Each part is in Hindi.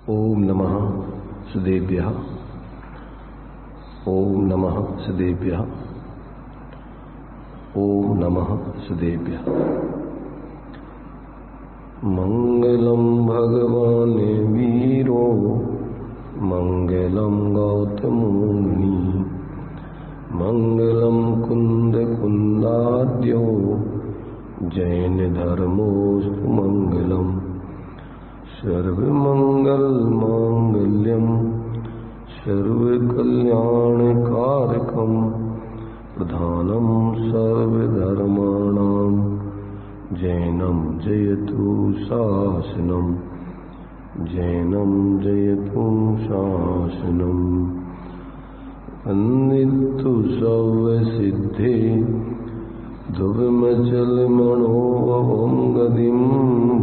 ओम नमः सदेभ्यः। ओम नमः सदेभ्यः। ओम नमः सदेभ्यः। मंगलम भगवान वीरो मंगलम गौतमोनि मंगलम कुंद कुंदाद्यो जैन धर्मोस्तु मंगलम सर्वमंगल मांगल्यम सर्वकल्याणकारकम प्रधानम सर्वधर्माणां जैनम जयतु शासनम जैनम जयतु शासनम वन्दितु सर्वसिद्धे ध्रुवमचलमणोऽहं गतिं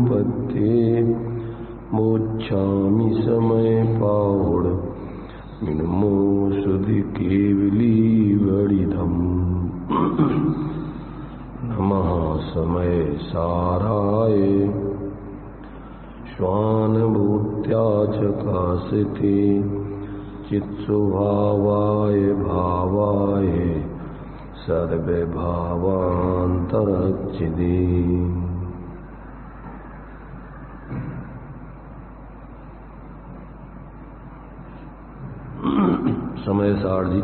पत्ये मोक्षामि समय पावड़ मिनमो सुधि केवली वरिधम नमः समय साराय श्वानभूत्या चकासिते चित्स्वभावाय भावाय सर्वभावान्तरच्चिदे। समय सार जी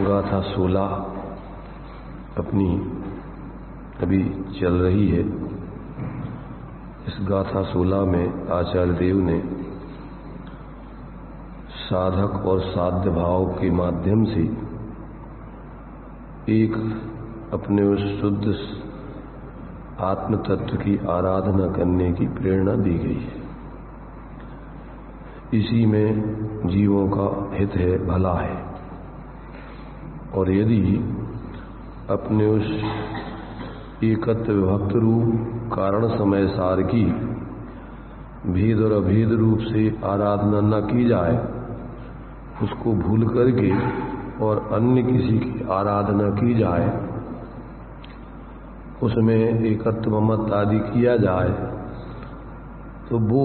गाथा 16 अपनी अभी चल रही है। इस गाथा 16 में आचार्य देव ने साधक और साध्य भाव के माध्यम से एक अपने उस शुद्ध आत्म तत्व की आराधना करने की प्रेरणा दी गई है। इसी में जीवों का हित है, भला है। और यदि अपने उस एकत्व विभक्त रूप कारण समय सार की भेद और अभेद रूप से आराधना न की जाए, उसको भूल करके और अन्य किसी की आराधना की जाए, उसमें एकत्व मत आदि किया जाए, तो वो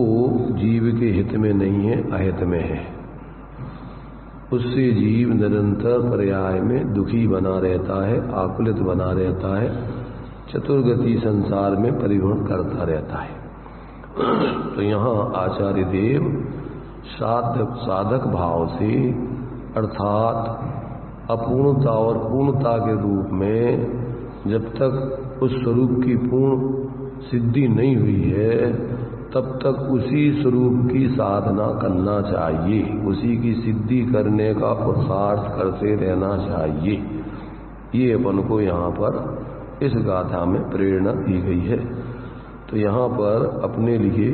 जीव के हित में नहीं है, अहित में है। उससे जीव निरंतर पर्याय में दुखी बना रहता है, आकुलित बना रहता है, चतुर्गति संसार में परिभ्रमण करता रहता है। तो यहाँ आचार्य देव साधक भाव से अर्थात अपूर्णता और पूर्णता के रूप में जब तक उस स्वरूप की पूर्ण सिद्धि नहीं हुई है, तब तक उसी स्वरूप की साधना करना चाहिए, उसी की सिद्धि करने का पुरुषार्थ करते रहना चाहिए। ये अपन को यहाँ पर इस गाथा में प्रेरणा दी गई है। तो यहाँ पर अपने लिए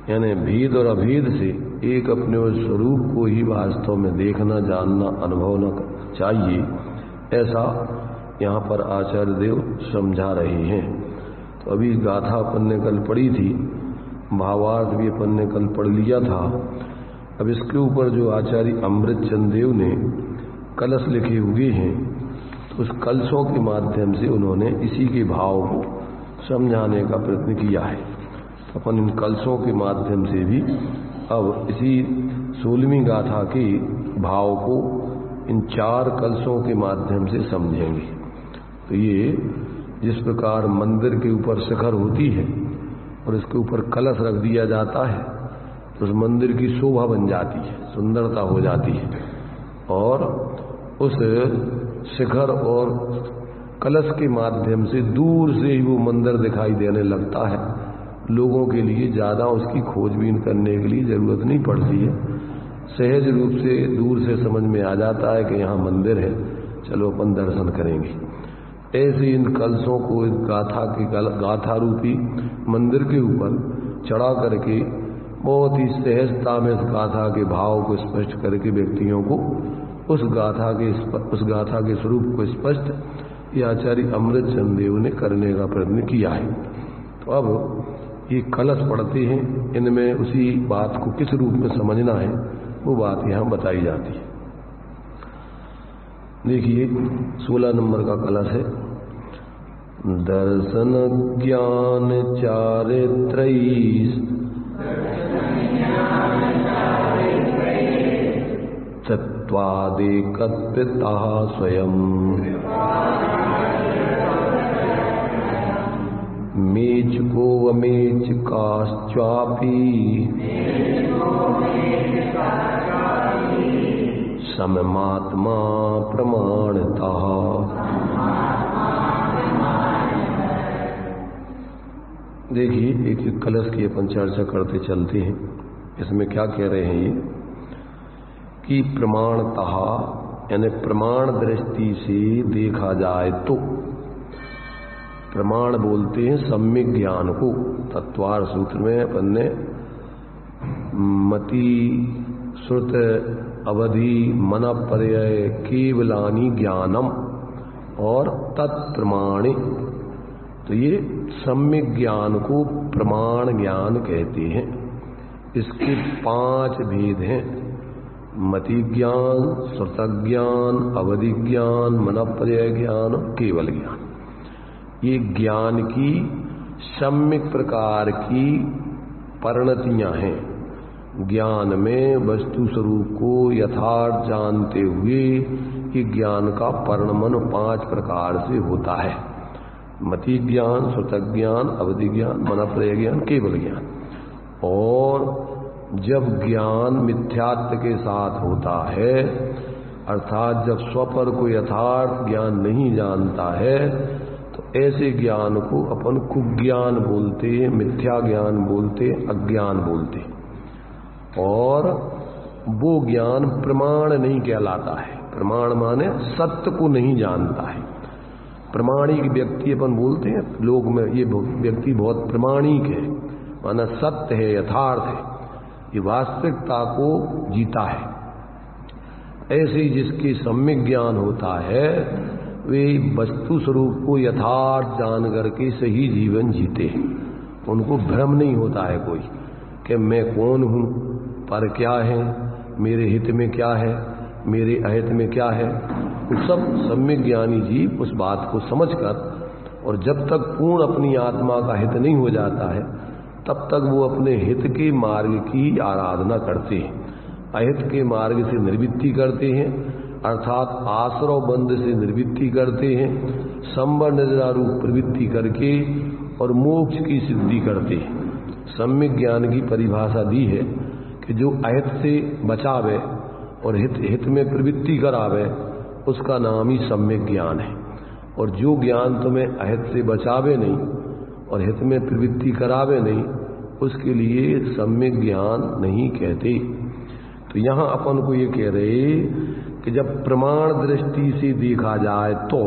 यानी भेद और अभेद से एक अपने उस स्वरूप को ही वास्तव में देखना, जानना, अनुभवना चाहिए, ऐसा यहाँ पर आचार्य देव समझा रहे हैं। तो अभी गाथा अपन ने कल पढ़ी थी, भावार्थ भी अपन ने कल पढ़ लिया था। अब इसके ऊपर जो आचार्य अमृत चंद देव ने कलश लिखे हुए हैं, तो उस कलशों के माध्यम से उन्होंने इसी के भाव को समझाने का प्रयत्न किया है। तो अपन इन कलशों के माध्यम से भी अब इसी 16वीं गाथा के भाव को इन 4 कलशों के माध्यम से समझेंगे। तो ये जिस प्रकार मंदिर के ऊपर शिखर होती है और इसके ऊपर कलश रख दिया जाता है, तो उस मंदिर की शोभा बन जाती है, सुंदरता हो जाती है, और उस शिखर और कलश के माध्यम से दूर से ही वो मंदिर दिखाई देने लगता है। लोगों के लिए ज़्यादा उसकी खोजबीन करने के लिए ज़रूरत नहीं पड़ती है, सहज रूप से दूर से समझ में आ जाता है कि यहाँ मंदिर है, चलो अपन दर्शन करेंगे। ऐसे इन कलशों को इस गाथा रूपी मंदिर के ऊपर चढ़ा करके बहुत ही सहजता में इस गाथा के भाव को स्पष्ट करके व्यक्तियों को उस गाथा के स्वरूप को स्पष्ट ये आचार्य अमृत चंद देव ने करने का प्रयत्न किया है। तो अब ये कलश पढ़ते हैं, इनमें उसी बात को किस रूप में समझना है वो बात यहाँ बताई जाती है। देखिए 16 नंबर का कलश है। दर्शन ज्ञान चारित्रैः तत्वादेकत्वतः स्वयं मेचकोवमेचकाश्चापि सममात्मा प्रमाणतः। देखिए, एक एक कलश की अपन चर्चा करते चलते हैं। इसमें क्या कह रहे हैं ये कि प्रमाणतः यानी प्रमाण दृष्टि से देखा जाए तो, प्रमाण बोलते हैं सम्यक ज्ञान को। तत्वार सूत्र में अपन ने मति श्रुत अवधि मन पर्यय केवलानी ज्ञानम और तत्प्रमाणे, तो ये सम्यक ज्ञान को प्रमाण ज्ञान कहते हैं। इसके 5 भेद हैं, मति ज्ञान, श्रुत ज्ञान, अवधि ज्ञान, मन पर्यय ज्ञान और केवल ज्ञान। ये ज्ञान की सम्यक प्रकार की परिणतियां हैं। ज्ञान में वस्तु स्वरूप को यथार्थ जानते हुए कि ज्ञान का परिणमन 5 प्रकार से होता है। मति ज्ञान, श्रुत ज्ञान, अवधि ज्ञान, मन पर्यय ज्ञान, केवल ज्ञान। और जब ज्ञान मिथ्यात्व के साथ होता है, अर्थात जब स्वपर को यथार्थ ज्ञान नहीं जानता है, तो ऐसे ज्ञान को अपन कुज्ञान बोलते, मिथ्या ज्ञान बोलते, अज्ञान बोलते। और वो ज्ञान प्रमाण नहीं कहलाता है। प्रमाण माने सत्य को नहीं जानता है। प्रमाणिक व्यक्ति अपन बोलते हैं लोग में, ये व्यक्ति बहुत प्रमाणिक है, माना सत्य है, यथार्थ है, ये वास्तविकता को जीता है। ऐसे ही जिसके सम्यक ज्ञान होता है, वे वस्तु स्वरूप को यथार्थ जान करके सही जीवन जीते हैं। उनको भ्रम नहीं होता है कोई कि मैं कौन हूँ, पर क्या है, मेरे हित में क्या है, मेरे अहित में क्या है। वो सब सम्यक ज्ञानी जीव उस बात को समझकर, और जब तक पूर्ण अपनी आत्मा का हित नहीं हो जाता है, तब तक वो अपने हित के मार्ग की आराधना करते हैं, अहित के मार्ग से निवृत्ति करते हैं, अर्थात आश्रव बंध से निवृत्ति करते हैं, संवर निद्रारूप प्रवृत्ति करके और मोक्ष की सिद्धि करते हैं। सम्यक ज्ञान की परिभाषा दी है कि जो अहित से बचावे और हित में प्रवृत्ति करावे, उसका नाम ही सम्यक ज्ञान है। और जो ज्ञान तुम्हें अहित से बचावे नहीं और हित में प्रवृत्ति करावे नहीं, उसके लिए सम्यक ज्ञान नहीं कहते। तो यहाँ अपन को ये कह रहे कि जब प्रमाण दृष्टि से देखा जाए तो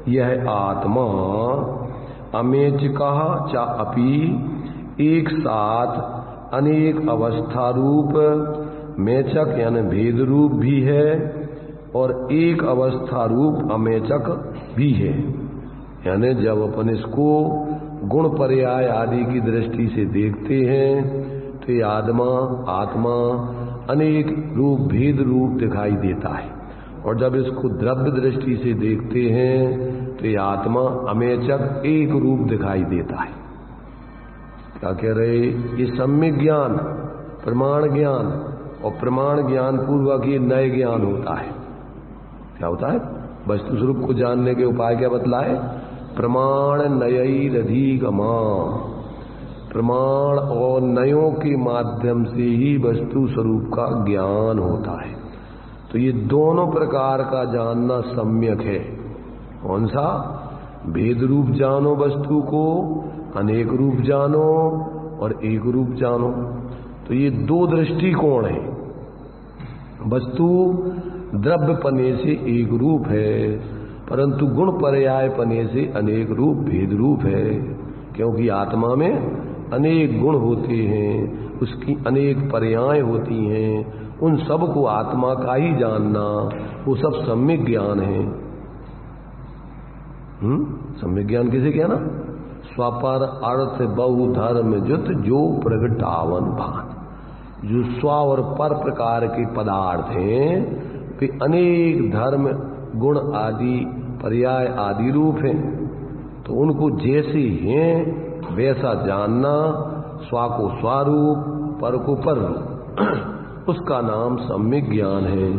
यह आत्मा अमेचका चा अपि, एक साथ अनेक अवस्था रूप, मेचक यानी भेद रूप भी है और एक अवस्था रूप अमेचक भी है। यानी जब अपन इसको गुण पर्याय आदि की दृष्टि से देखते हैं तो ये आत्मा अनेक रूप भेद रूप दिखाई देता है, और जब इसको द्रव्य दृष्टि से देखते हैं तो ये आत्मा अमेचक एक रूप दिखाई देता है। क्या कह रहे, ये सम्यक ज्ञान, प्रमाण ज्ञान, और प्रमाण ज्ञान पूर्वक ये नए ज्ञान होता है। क्या होता है, वस्तु स्वरूप को जानने के उपाय क्या बतलाए, प्रमाण नयैरधिगमा, प्रमाण और नयों के माध्यम से ही वस्तु स्वरूप का ज्ञान होता है। तो ये दोनों प्रकार का जानना सम्यक है। कौन सा, भेद रूप जानो वस्तु को, अनेक रूप जानो और एक रूप जानो। तो ये 2 दृष्टिकोण है। वस्तु द्रव्य पने से एक रूप है, परंतु गुण पर्याय पने से अनेक रूप भेद रूप है, क्योंकि आत्मा में अनेक गुण होते हैं, उसकी अनेक पर्याय होती हैं। उन सब को आत्मा का ही जानना, वो सब सम्यक ज्ञान है। सम्यक ज्ञान किसे कहना, स्वपर अर्थ बहु धर्म जुत जो प्रगटावन भान। जो स्व और पर प्रकार के पदार्थ हैं वे अनेक धर्म गुण आदि पर्याय आदि रूप हैं। तो उनको जैसे हैं वैसा जानना, स्व को स्वारूप, पर को पर रूप। उसका नाम सम्यक ज्ञान है।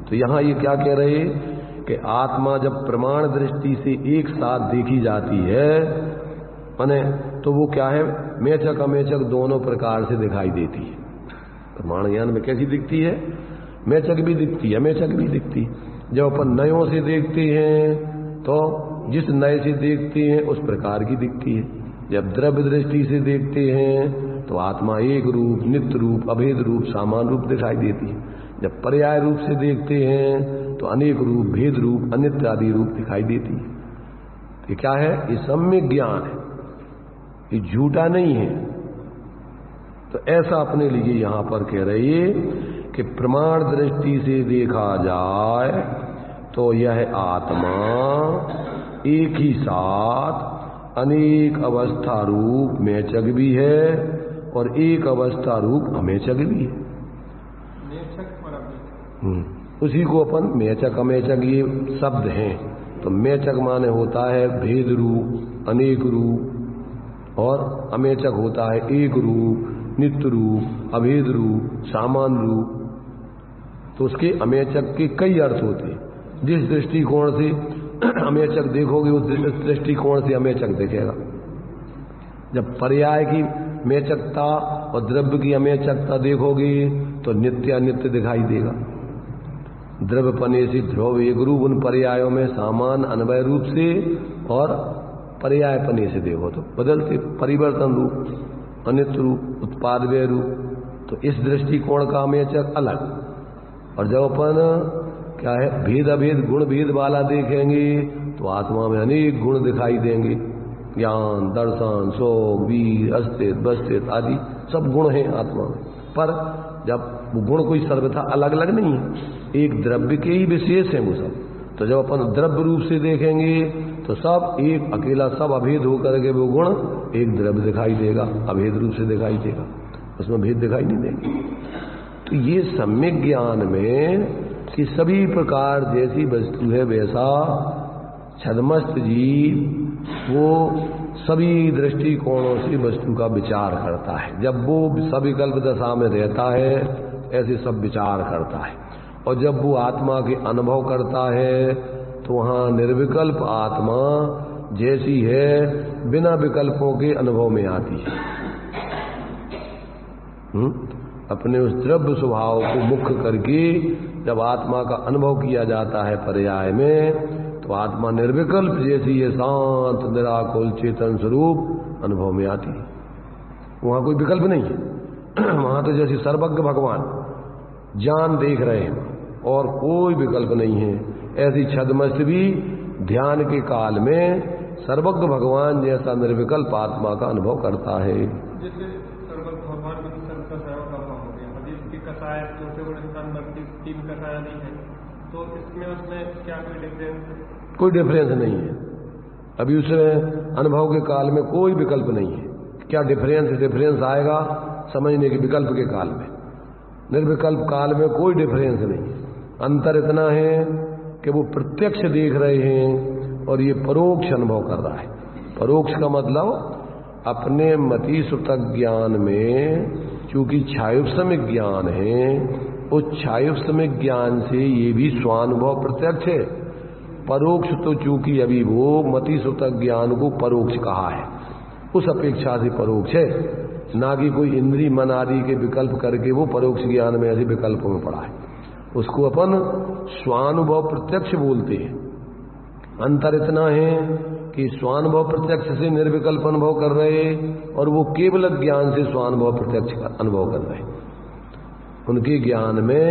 तो यहां ये क्या कह रहे कि आत्मा जब प्रमाण दृष्टि से एक साथ देखी जाती है माने तो वो क्या है, मेचक अमेचक दोनों प्रकार से दिखाई देती है। प्रमाण ज्ञान में कैसी दिखती है, मेचक भी दिखती है अमेचक भी दिखती है। जब अपन नयों से देखते हैं तो जिस नए से देखते हैं उस प्रकार की दिखती है। जब द्रव्य दृष्टि से देखते हैं तो आत्मा एक रूप, नित्य रूप, अभेद रूप, सामान्य रूप दिखाई देती है। जब पर्याय रूप से देखते हैं तो अनेक रूप, भेद रूप, अनित्य आदि रूप दिखाई देती है। ये क्या है, ये सम्यक ज्ञान है, ये झूठा नहीं है। तो ऐसा अपने लिए यहां पर कह रही है कि प्रमाण दृष्टि से देखा जाए तो यह आत्मा एक ही साथ अनेक अवस्था रूप मेचक भी है और एक अवस्था रूप अमेचक भी है। उसी को अपन मेचक अमेचक ये शब्द हैं। तो मेचक माने होता है भेद रूप, अनेक रूप, और अमेचक होता है एक रूप, नित्य रूप, अभेद रूप, सामान्य रूप। तो उसके अमेचक के कई अर्थ होते हैं। जिस दृष्टिकोण से अमेचक देखोगे उस दृष्टिकोण से अमेचक दिखेगा। जब पर्याय की मेचकता और द्रव्य की अमेचकता देखोगे तो नित्य अनित्य दिखाई देगा। द्रव्य पने से ध्रुव एक रूप, उन पर्यायों में सामान अन्वय रूप से, और पर्याय पने से देखो तो बदलते परिवर्तन रूप, अनित्य रूप, उत्पादव्य रूप। तो इस दृष्टिकोण का अमेचक अलग। और जब अपन क्या है भेद अभेद गुण भेद वाला देखेंगे तो आत्मा में अनेक गुण दिखाई देंगे। ज्ञान, दर्शन, शोक, वीर, अस्तित्व, बस्तित्व आदि सब गुण हैं आत्मा में। पर जब वो गुण कोई सर्वथा अलग अलग नहीं है, एक द्रव्य के ही विशेष है वो सब। तो जब अपन द्रव्य रूप से देखेंगे तो सब एक अकेला सब अभेद होकर के वो गुण एक द्रव्य दिखाई देगा, अभेद रूप से दिखाई देगा, उसमें भेद दिखाई नहीं देंगे। तो ये सम्यक ज्ञान में कि सभी प्रकार जैसी वस्तु है वैसा छद्मस्त जीव वो सभी दृष्टिकोणों से वस्तु का विचार करता है। जब वो सविकल्प दशा में रहता है ऐसे सब विचार करता है। और जब वो आत्मा के अनुभव करता है तो वहाँ निर्विकल्प आत्मा जैसी है बिना विकल्पों के अनुभव में आती है। अपने उस द्रव्य स्वभाव को मुख्य करके जब आत्मा का अनुभव किया जाता है पर्याय में तो आत्मा निर्विकल्प जैसी है, शांत निराकुल चेतन स्वरूप अनुभव में आती है। वहां कोई विकल्प नहीं है। वहां तो जैसे सर्वज्ञ भगवान जान देख रहे हैं और कोई विकल्प नहीं है, ऐसी छद्मस्त भी ध्यान के काल में सर्वज्ञ भगवान जैसा निर्विकल्प आत्मा का अनुभव करता है। जैसे सर्वज्ञ भगवान की सर्वता सेवा का भाव हो गया, अभी इसकी कसाय चौथे गुण स्थान भक्ति 3 कसाया नहीं है, तो इसमें उसमें क्या कोई डिफरेंस है? कोई डिफरेंस नहीं है। अभी उस अनुभव के काल में कोई विकल्प नहीं है। क्या डिफरेंस आएगा समझने के विकल्प के काल में। निर्विकल्प काल में कोई डिफरेंस नहीं है। अंतर इतना है कि वो प्रत्यक्ष देख रहे हैं और ये परोक्ष अनुभव कर रहा है। परोक्ष का मतलब अपने मति सुतक ज्ञान में चूंकि छायुषमिक ज्ञान है, उस छायुषमिक ज्ञान से ये भी स्वानुभव प्रत्यक्ष है। परोक्ष तो चूंकि अभी वो मति सुतक ज्ञान को परोक्ष कहा है, उस अपेक्षा से परोक्ष है, ना कि कोई इंद्री मन आदि के विकल्प करके वो परोक्ष ज्ञान में ऐसे विकल्पों में पड़ा है। उसको अपन स्वानुभव प्रत्यक्ष बोलते हैं। अंतर इतना है कि स्वानुभव प्रत्यक्ष से निर्विकल्प अनुभव कर रहे और वो केवल ज्ञान से स्वानुभव प्रत्यक्ष का अनुभव कर रहे। उनके ज्ञान में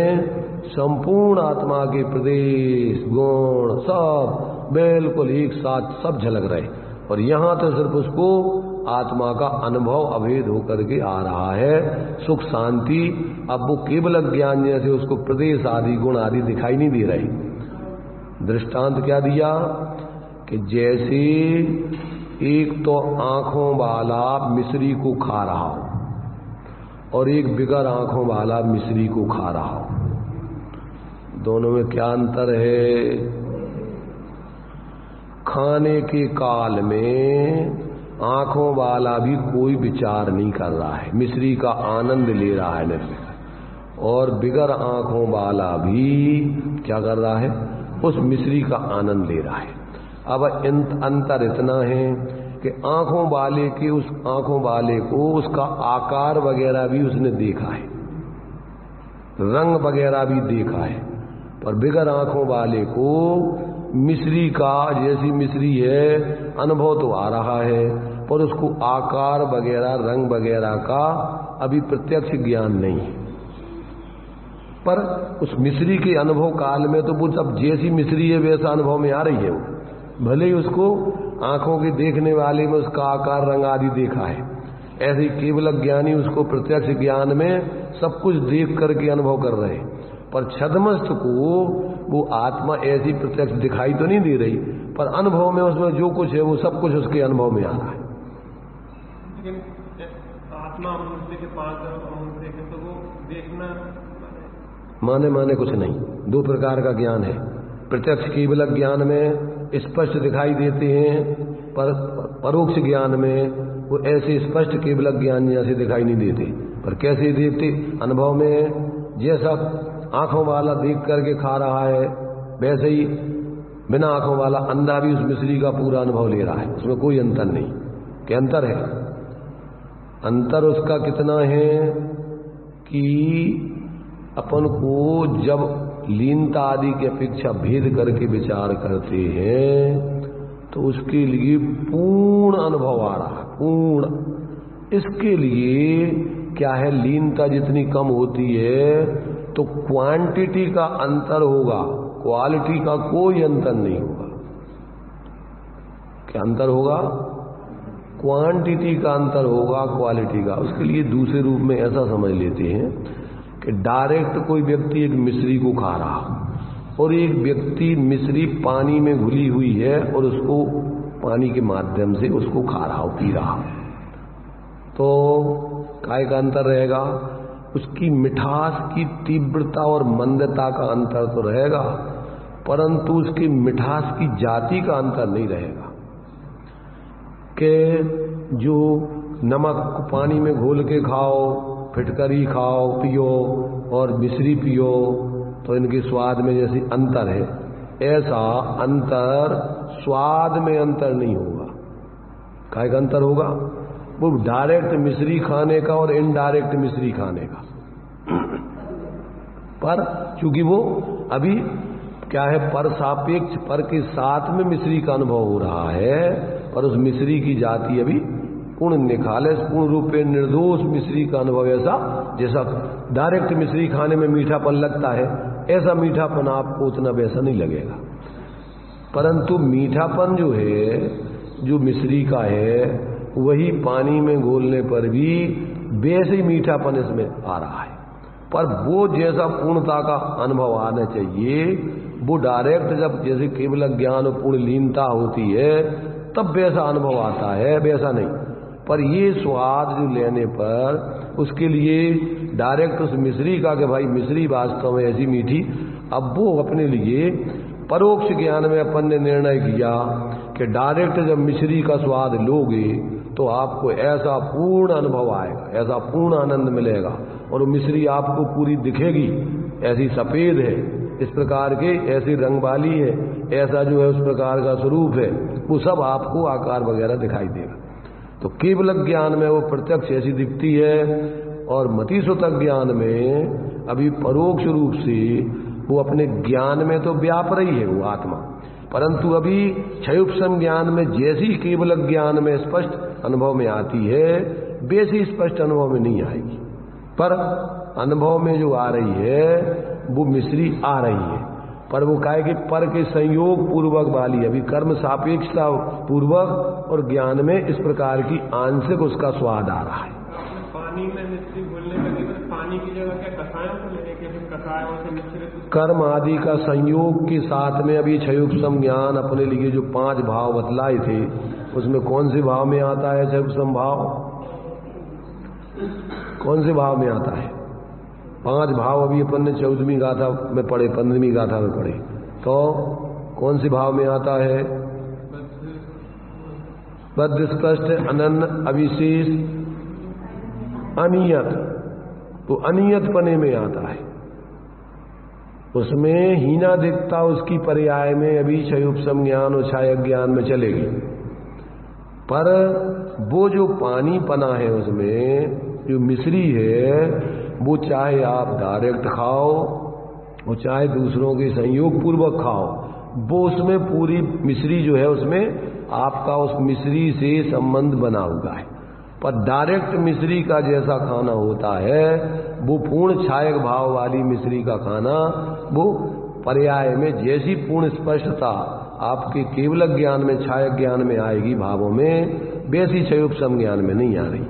संपूर्ण आत्मा के प्रदेश गुण सब बिल्कुल एक साथ सब झलक रहे, और यहां तो सिर्फ उसको आत्मा का अनुभव अभेद होकर के आ रहा है, सुख शांति। अब वो केवल ज्ञान जैसे उसको प्रदेश आदि गुण आदि दिखाई नहीं दे रहे। दृष्टांत क्या दिया कि जैसे एक तो आंखों वाला मिश्री को खा रहा हो और एक बिगर आंखों वाला मिश्री को खा रहा हो, दोनों में क्या अंतर है? खाने के काल में आंखों वाला भी कोई विचार नहीं कर रहा है, मिश्री का आनंद ले रहा है निर्विकार, और बिगर आंखों वाला भी क्या कर रहा है, उस मिश्री का आनंद ले रहा है। अब अंतर इतना है कि आंखों वाले के उस आंखों वाले को उसका आकार वगैरह भी उसने देखा है, रंग वगैरह भी देखा है, पर बिगर आंखों वाले को मिश्री का जैसी मिश्री है अनुभव तो आ रहा है, पर उसको आकार वगैरह रंग वगैरह का अभी प्रत्यक्ष ज्ञान नहीं है। पर उस मिश्री के अनुभव काल में तो वो सब जैसी मिश्री है वैसा अनुभव में आ रही है, वो भले ही उसको आंखों के देखने वाले में उसका आकार रंग आदि देखा है, ऐसे ही केवल ज्ञानी उसको प्रत्यक्ष ज्ञान में सब कुछ देख करके अनुभव कर रहे हैं, पर छद्मस्त को वो आत्मा ऐसी प्रत्यक्ष दिखाई तो नहीं दे रही, पर अनुभव में उसमें जो कुछ है वो सब कुछ उसके अनुभव में आ रहा है। लेकिन आत्मा मनुष्य के पास मनुष्य के तो वो देखना माने कुछ नहीं, दो प्रकार का ज्ञान है। प्रत्यक्ष केवल ज्ञान में स्पष्ट दिखाई देते हैं, पर परोक्ष ज्ञान में वो ऐसे स्पष्ट केवल ज्ञान जैसे दिखाई नहीं देते। पर कैसे देखते, अनुभव में जैसा आंखों वाला देख करके खा रहा है वैसे ही बिना आंखों वाला अंधा भी उस मिश्री का पूरा अनुभव ले रहा है, उसमें कोई अंतर नहीं। क्या अंतर है? अंतर उसका कितना है कि अपन को जब लीनता आदि की अपेक्षा भेद करके विचार करते हैं तो उसके लिए पूर्ण अनुभव आ रहा है, पूर्ण। इसके लिए क्या है, लीनता जितनी कम होती है तो क्वांटिटी का अंतर होगा, क्वालिटी का कोई अंतर नहीं होगा। क्या अंतर होगा? क्वांटिटी का अंतर होगा, क्वालिटी का। उसके लिए दूसरे रूप में ऐसा समझ लेते हैं कि डायरेक्ट कोई व्यक्ति एक मिश्री को खा रहा और एक व्यक्ति मिश्री पानी में घुली हुई है और उसको पानी के माध्यम से उसको खा रहा हो, पी रहा, तो काय का अंतर रहेगा? उसकी मिठास की तीव्रता और मंदता का अंतर तो रहेगा, परंतु उसकी मिठास की जाति का अंतर नहीं रहेगा। कि जो नमक पानी में घोल के खाओ, फिटकरी खाओ, पियो और मिश्री पियो तो इनके स्वाद में जैसे अंतर है, ऐसा अंतर स्वाद में अंतर नहीं होगा। काय का अंतर होगा? वो डायरेक्ट मिश्री खाने का और इनडायरेक्ट मिश्री खाने का। पर चूंकि वो अभी क्या है, पर सापेक्ष, पर के साथ में मिश्री का अनुभव हो रहा है, पर उस मिश्री की जाति अभी पूर्ण निखालस, पूर्ण रूप में निर्दोष मिश्री का अनुभव ऐसा जैसा डायरेक्ट मिश्री खाने में मीठापन लगता है, ऐसा मीठापन आपको उतना वैसा नहीं लगेगा। परंतु मीठापन जो है, जो मिश्री का है, वही पानी में घोलने पर भी वैसे ही मीठापन इसमें आ रहा है, पर वो जैसा पूर्णता का अनुभव आना चाहिए वो डायरेक्ट जब जैसे केवल ज्ञान और पूर्ण लीनता होती है तब वैसा अनुभव आता है, वैसा नहीं। पर ये स्वाद जो लेने पर उसके लिए डायरेक्ट उस मिश्री का कि भाई मिश्री वास्तव में ऐसी मीठी, अब वो अपने लिए परोक्ष ज्ञान में अपन ने निर्णय किया कि डायरेक्ट जब मिश्री का स्वाद लोगे तो आपको ऐसा पूर्ण अनुभव आएगा, ऐसा पूर्ण आनंद मिलेगा, और वो मिश्री आपको पूरी दिखेगी, ऐसी सफेद है, इस प्रकार के ऐसी रंग वाली है, ऐसा जो है उस प्रकार का स्वरूप है, वो सब आपको आकार वगैरह दिखाई देगा। तो केवल ज्ञान में वो प्रत्यक्ष ऐसी दिखती है, और मतिसुतक ज्ञान में अभी परोक्ष रूप से वो अपने ज्ञान में तो व्याप रही है वो आत्मा, परंतु अभी क्षयोपम ज्ञान में जैसी केवल ज्ञान में स्पष्ट अनुभव में आती है वैसी स्पष्ट अनुभव में नहीं आएगी। पर अनुभव में जो आ रही है वो मिश्री आ रही है, पर वो काहे कि पर के संयोग पूर्वक वाली, अभी कर्म सापेक्षता पूर्वक और ज्ञान में इस प्रकार की आंशिक उसका स्वाद आ रहा है। पानी में मिश्री घुलने लगी तो पानी की जगह क्या कषायों को लेने के, फिर कषायों से मिश्रित कर्म आदि का संयोग के साथ में अभी क्षयोपम ज्ञान अपने लिए जो 5 भाव बतलाए थे उसमें कौन से भाव में आता है क्षयोपम भाव? कौन से भाव में आता है? 5 भाव अभी अपन ने 14वीं गाथा में पढ़े, 15वीं गाथा में पढ़े, तो कौन से भाव में आता है? बद्ध स्पष्ट अनन्य अविशेष अनियत, तो अनियत पने में आता है, उसमें हीनादिकता उसकी पर्याय में अभी क्षयोपशम ज्ञान और छायक ज्ञान में चलेगी। पर वो जो पानी पना है उसमें जो मिश्री है, वो चाहे आप डायरेक्ट खाओ और चाहे दूसरों के संयोग पूर्वक खाओ, वो उसमें पूरी मिश्री जो है उसमें आपका उस मिश्री से संबंध बना हुआ है। पर डायरेक्ट मिश्री का जैसा खाना होता है वो पूर्ण छायक भाव वाली मिश्री का खाना वो पर्याय में जैसी पूर्ण स्पष्टता आपके केवल ज्ञान में छायक ज्ञान में आएगी भावों में, वैसी क्षयोपशम ज्ञान में नहीं आ रही।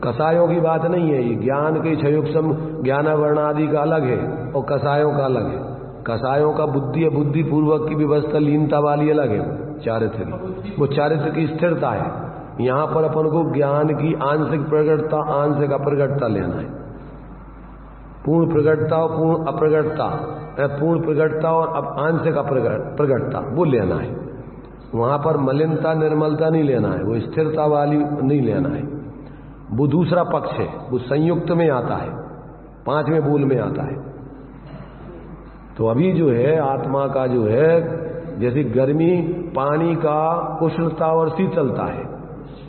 कसायों की बात नहीं है, ये ज्ञान के क्षयोपशम ज्ञानावरण आदि का अलग है और कसायों का अलग है। कसायों का बुद्धि पूर्वक की व्यवस्था लीनता वाली अलग है, चारित्र की, वो चारित्र की स्थिरता है। यहाँ पर अपन को ज्ञान की आंशिक प्रकटता आंशिक अप्रकटता लेना है, पूर्ण प्रकटता और पूर्ण अप्रकटता, पूर्ण प्रकटता और आंशिक प्रकटता वो लेना है। वहां पर मलिनता निर्मलता नहीं लेना है, वो स्थिरता वाली नहीं लेना है, वो दूसरा पक्ष है, वो संयुक्त में आता है, पांचवें बोल में आता है। तो अभी जो है आत्मा का जो है जैसे गर्मी पानी का उष्णता और शीतलता है,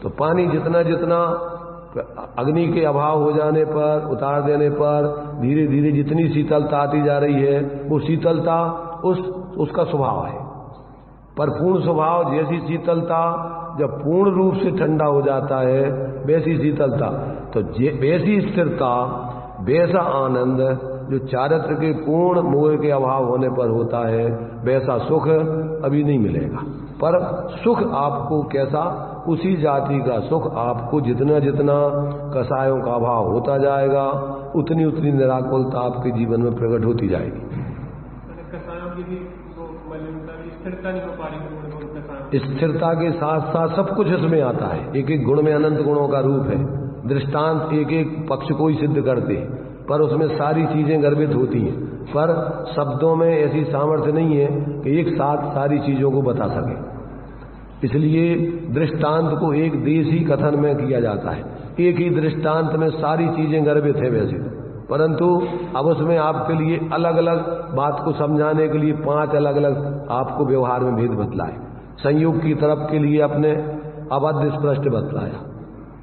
तो पानी जितना जितना अग्नि के अभाव हो जाने पर उतार देने पर धीरे धीरे जितनी शीतलता आती जा रही है वो शीतलता उसका स्वभाव है। पर पूर्ण स्वभाव जैसी शीतलता जब पूर्ण रूप से ठंडा हो जाता है वैसी शीतलता, तो वैसी स्थिरता वैसा आनंद जो चारित्र के पूर्ण मोह के अभाव होने पर होता है वैसा सुख अभी नहीं मिलेगा। पर सुख आपको कैसा, उसी जाति का सुख आपको जितना जितना कसायों का अभाव होता जाएगा उतनी उतनी निराकुलता आपके जीवन में प्रकट होती जाएगी। कसायों की भी स्थिरता नहीं हो पा रही, स्थिरता के साथ साथ सब कुछ इसमें आता है, एक एक गुण में अनंत गुणों का रूप है। दृष्टांत एक एक पक्ष को ही सिद्ध करते हैं, पर उसमें सारी चीजें गर्भित होती हैं, पर शब्दों में ऐसी सामर्थ्य नहीं है कि एक साथ सारी चीजों को बता सके। इसलिए दृष्टांत को एक देशी कथन में किया जाता है, एक ही दृष्टांत में सारी चीजें गर्भित है वैसे, परंतु अब उसमें आपके लिए अलग अलग बात को समझाने के लिए 5 अलग अलग आपको व्यवहार में भेद बतलाए। संयोग की तरफ के लिए अपने अबद्ध स्पष्ट बतलाया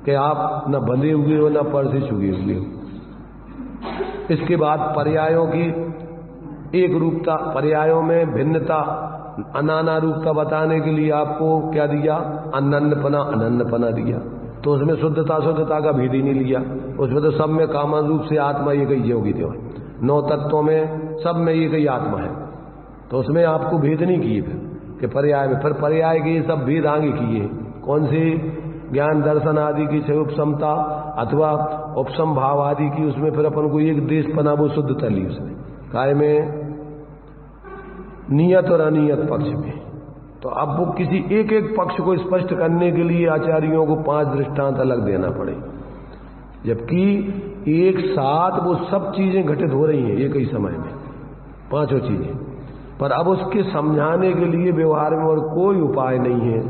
कि आप न बंधे हुए हो न पर से छुए हुए हो। इसके बाद पर्यायों की एक रूपता, पर्यायों में भिन्नता अनाना रूपता बताने के लिए आपको क्या दिया, अनन्नपना दिया। तो उसमें शुद्धता का भेद ही नहीं लिया, उसमें तो सब में कामन रूप से आत्मा एक ही होगी। 9 तत्वों में सब में एक ही आत्मा है, तो उसमें आपको भेद नहीं किए फिर कि पर्याय में, फिर पर्याय के ये सब भेद आगे किए। कौन से ज्ञान दर्शन आदि की क्षयोपशमता अथवा उपशम भाव आदि की, उसमें फिर अपन को एक देश पना वो शुद्धता ली उसने काय में नियत और अनियत पक्ष में। तो अब वो किसी एक एक पक्ष को स्पष्ट करने के लिए आचार्यों को 5 दृष्टांत अलग देना पड़े, जबकि एक साथ वो सब चीजें घटित हो रही हैं एक ही समय में, 5 चीजें। पर अब उसके समझाने के लिए व्यवहार में और कोई उपाय नहीं है।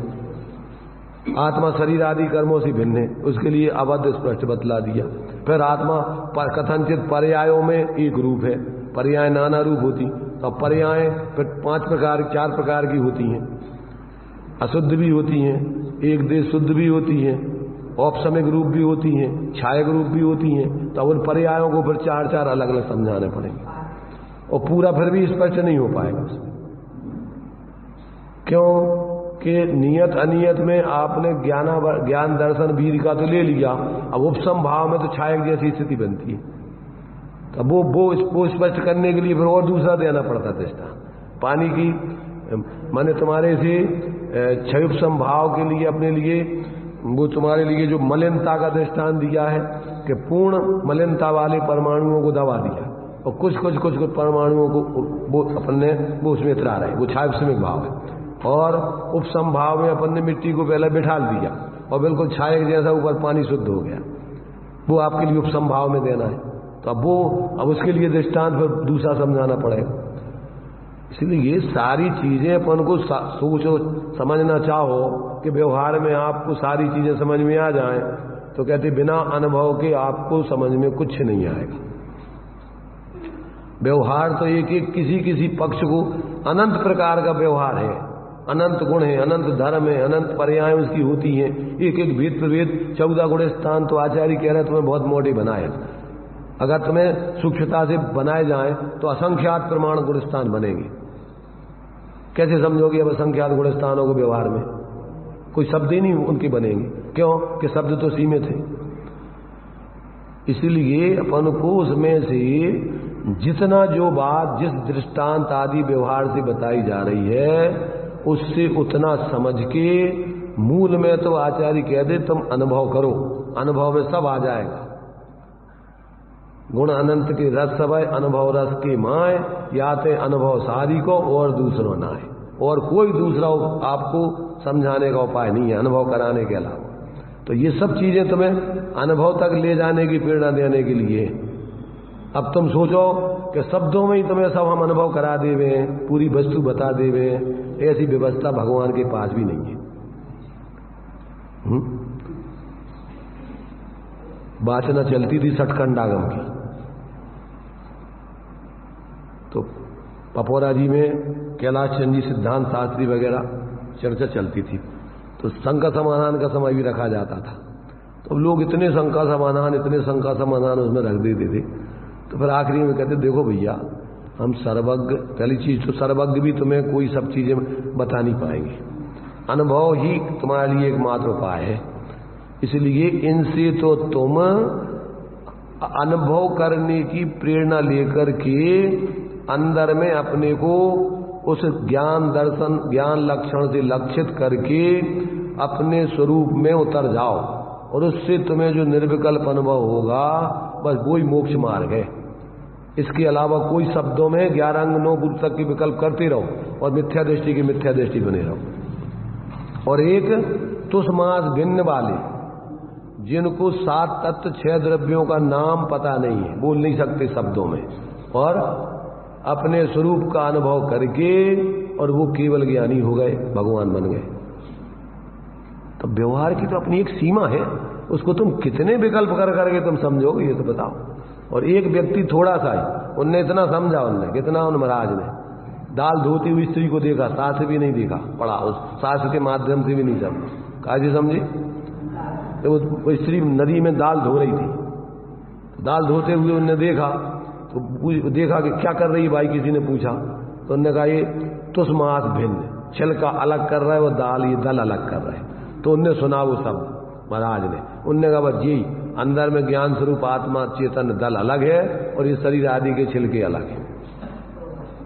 आत्मा शरीर आदि कर्मों से भिन्न है, उसके लिए अबद्ध स्पष्ट बतला दिया। फिर आत्मा पर कथनचित पर्यायों में एक रूप है, पर्याय नाना रूप होती, तो पर्याय फिर 4 प्रकार की होती हैं। अशुद्ध भी होती हैं, एक देश शुद्ध भी होती हैं, औपसमिक रूप भी होती हैं, छायक रूप भी होती हैं। तो उन पर्यायों को फिर 4 अलग अलग समझाने पड़ेंगे और पूरा फिर भी स्पष्ट नहीं हो पाएगा उसमें। क्यों कि नियत अनियत में आपने ज्ञान दर्शन वीर का तो ले लिया, अब उपसम भाव में तो छायक जैसी स्थिति बनती है। तब वो स्पष्ट करने के लिए फिर और दूसरा देना पड़ता दृष्टा। पानी की माने तुम्हारे से क्षयोपशम भाव के लिए अपने लिए वो तुम्हारे लिए जो मलिनता का दृष्टांत दिया है कि पूर्ण मलिनता वाले परमाणुओं को दबा दिया और कुछ परमाणुओं को वो अपने वो उसमें इतरा रहे, वो क्षयोपशमिक भाव है। और उपसम भाव में अपन ने मिट्टी को पहले बिठाल दिया और बिल्कुल छायक जैसा ऊपर पानी शुद्ध हो गया, वो आपके लिए उपसम भाव में देना है। तो अब उसके लिए दृष्टांत फिर दूसरा समझाना पड़ेगा। इसलिए ये सारी चीजें अपन को सोचो समझना चाहो कि व्यवहार में आपको सारी चीजें समझ में आ जाएं, तो कहते बिना अनुभव के आपको समझ में कुछ नहीं आएगा। व्यवहार तो एक एक किसी किसी पक्ष को अनंत प्रकार का व्यवहार है, अनंत गुण है, अनंत धर्म है, अनंत पर्याय उसकी होती हैं, एक एक भेद प्रभेद 14 गुण स्थान। तो आचार्य कह रहे तुम्हें बहुत मोटे बनाए, अगर तुम्हें सूक्ष्मता से बनाए जाएं तो असंख्यात प्रमाण गुण स्थान बनेंगे। कैसे समझोगे अब असंख्यात गुण स्थानों को व्यवहार में? कोई शब्द ही नहीं उनके बनेंगे। क्यों कि शब्द तो सीमित है। इसलिए अपन को उसमें से जितना जो बात जिस दृष्टांत आदि व्यवहार से बताई जा रही है उससे उतना समझ के मूल में तो आचार्य कह दे तुम अनुभव करो, अनुभव में सब आ जाएगा। गुण अनंत के रस सब है, अनुभव रस के माए, याते अनुभव सारी को और दूसरों ना है। और कोई दूसरा आपको समझाने का उपाय नहीं है अनुभव कराने के अलावा। तो ये सब चीजें तुम्हें अनुभव तक ले जाने की प्रेरणा देने के लिए। अब तुम सोचो कि शब्दों में ही तुम्हें सब हम अनुभव करा देवे, पूरी वस्तु बता देवे, ऐसी व्यवस्था भगवान के पास भी नहीं है। वासना चलती थी सठखंडागम की, तो पपोरा जी में कैलाश चंद जी सिद्धांत शास्त्री वगैरह चर्चा चलती थी, तो शंका समाधान का समय भी रखा जाता था। तो लोग इतने शंका समाधान उसमें रख देते थे। तो फिर आखिरी में कहते देखो भैया हम सर्वज्ञ, पहली चीज तो सर्वज्ञ भी तुम्हें कोई सब चीजें बता नहीं पाएंगे, अनुभव ही तुम्हारे लिए एकमात्र उपाय है। इसलिए इनसे तो तुम अनुभव करने की प्रेरणा लेकर के अंदर में अपने को उस ज्ञान दर्शन ज्ञान लक्षण से लक्षित करके अपने स्वरूप में उतर जाओ, और उससे तुम्हें जो निर्विकल्प अनुभव होगा बस वही मोक्ष मार्ग है। इसके अलावा कोई शब्दों में 11 अंग 9 गुरु तक के विकल्प करते रहो और मिथ्या दृष्टि की मिथ्या दृष्टि बने रहो। और एक तुष्मास भिन्न वाले जिनको 7 तत्व 6 द्रव्यों का नाम पता नहीं है, बोल नहीं सकते शब्दों में, और अपने स्वरूप का अनुभव करके और वो केवल ज्ञानी हो गए, भगवान बन गए। तो व्यवहार की तो अपनी एक सीमा है, उसको तुम कितने विकल्प कर करके तुम समझोगे ये तो बताओ। और एक व्यक्ति थोड़ा सा ही, उनने इतना समझा, उनने कितना, उन महाराज ने दाल धोती हुई स्त्री को देखा, सास भी नहीं देखा, पढ़ा उस सास के माध्यम से भी नहीं समझा, काजी समझी। तो वो स्त्री नदी में दाल धो रही थी, दाल धोते हुए उनने देखा, तो देखा कि क्या कर रही है भाई, किसी ने पूछा, तो उन्होंने कहा ये तुष्मास भिन्न, छिलका अलग कर रहा है वो दाल, ये दल अलग कर रहा है। तो उनने सुना वो सब महाराज ने, उनने कहा बस यही अंदर में ज्ञान स्वरूप आत्मा चेतन दल अलग है और ये शरीर आदि के छिलके अलग है,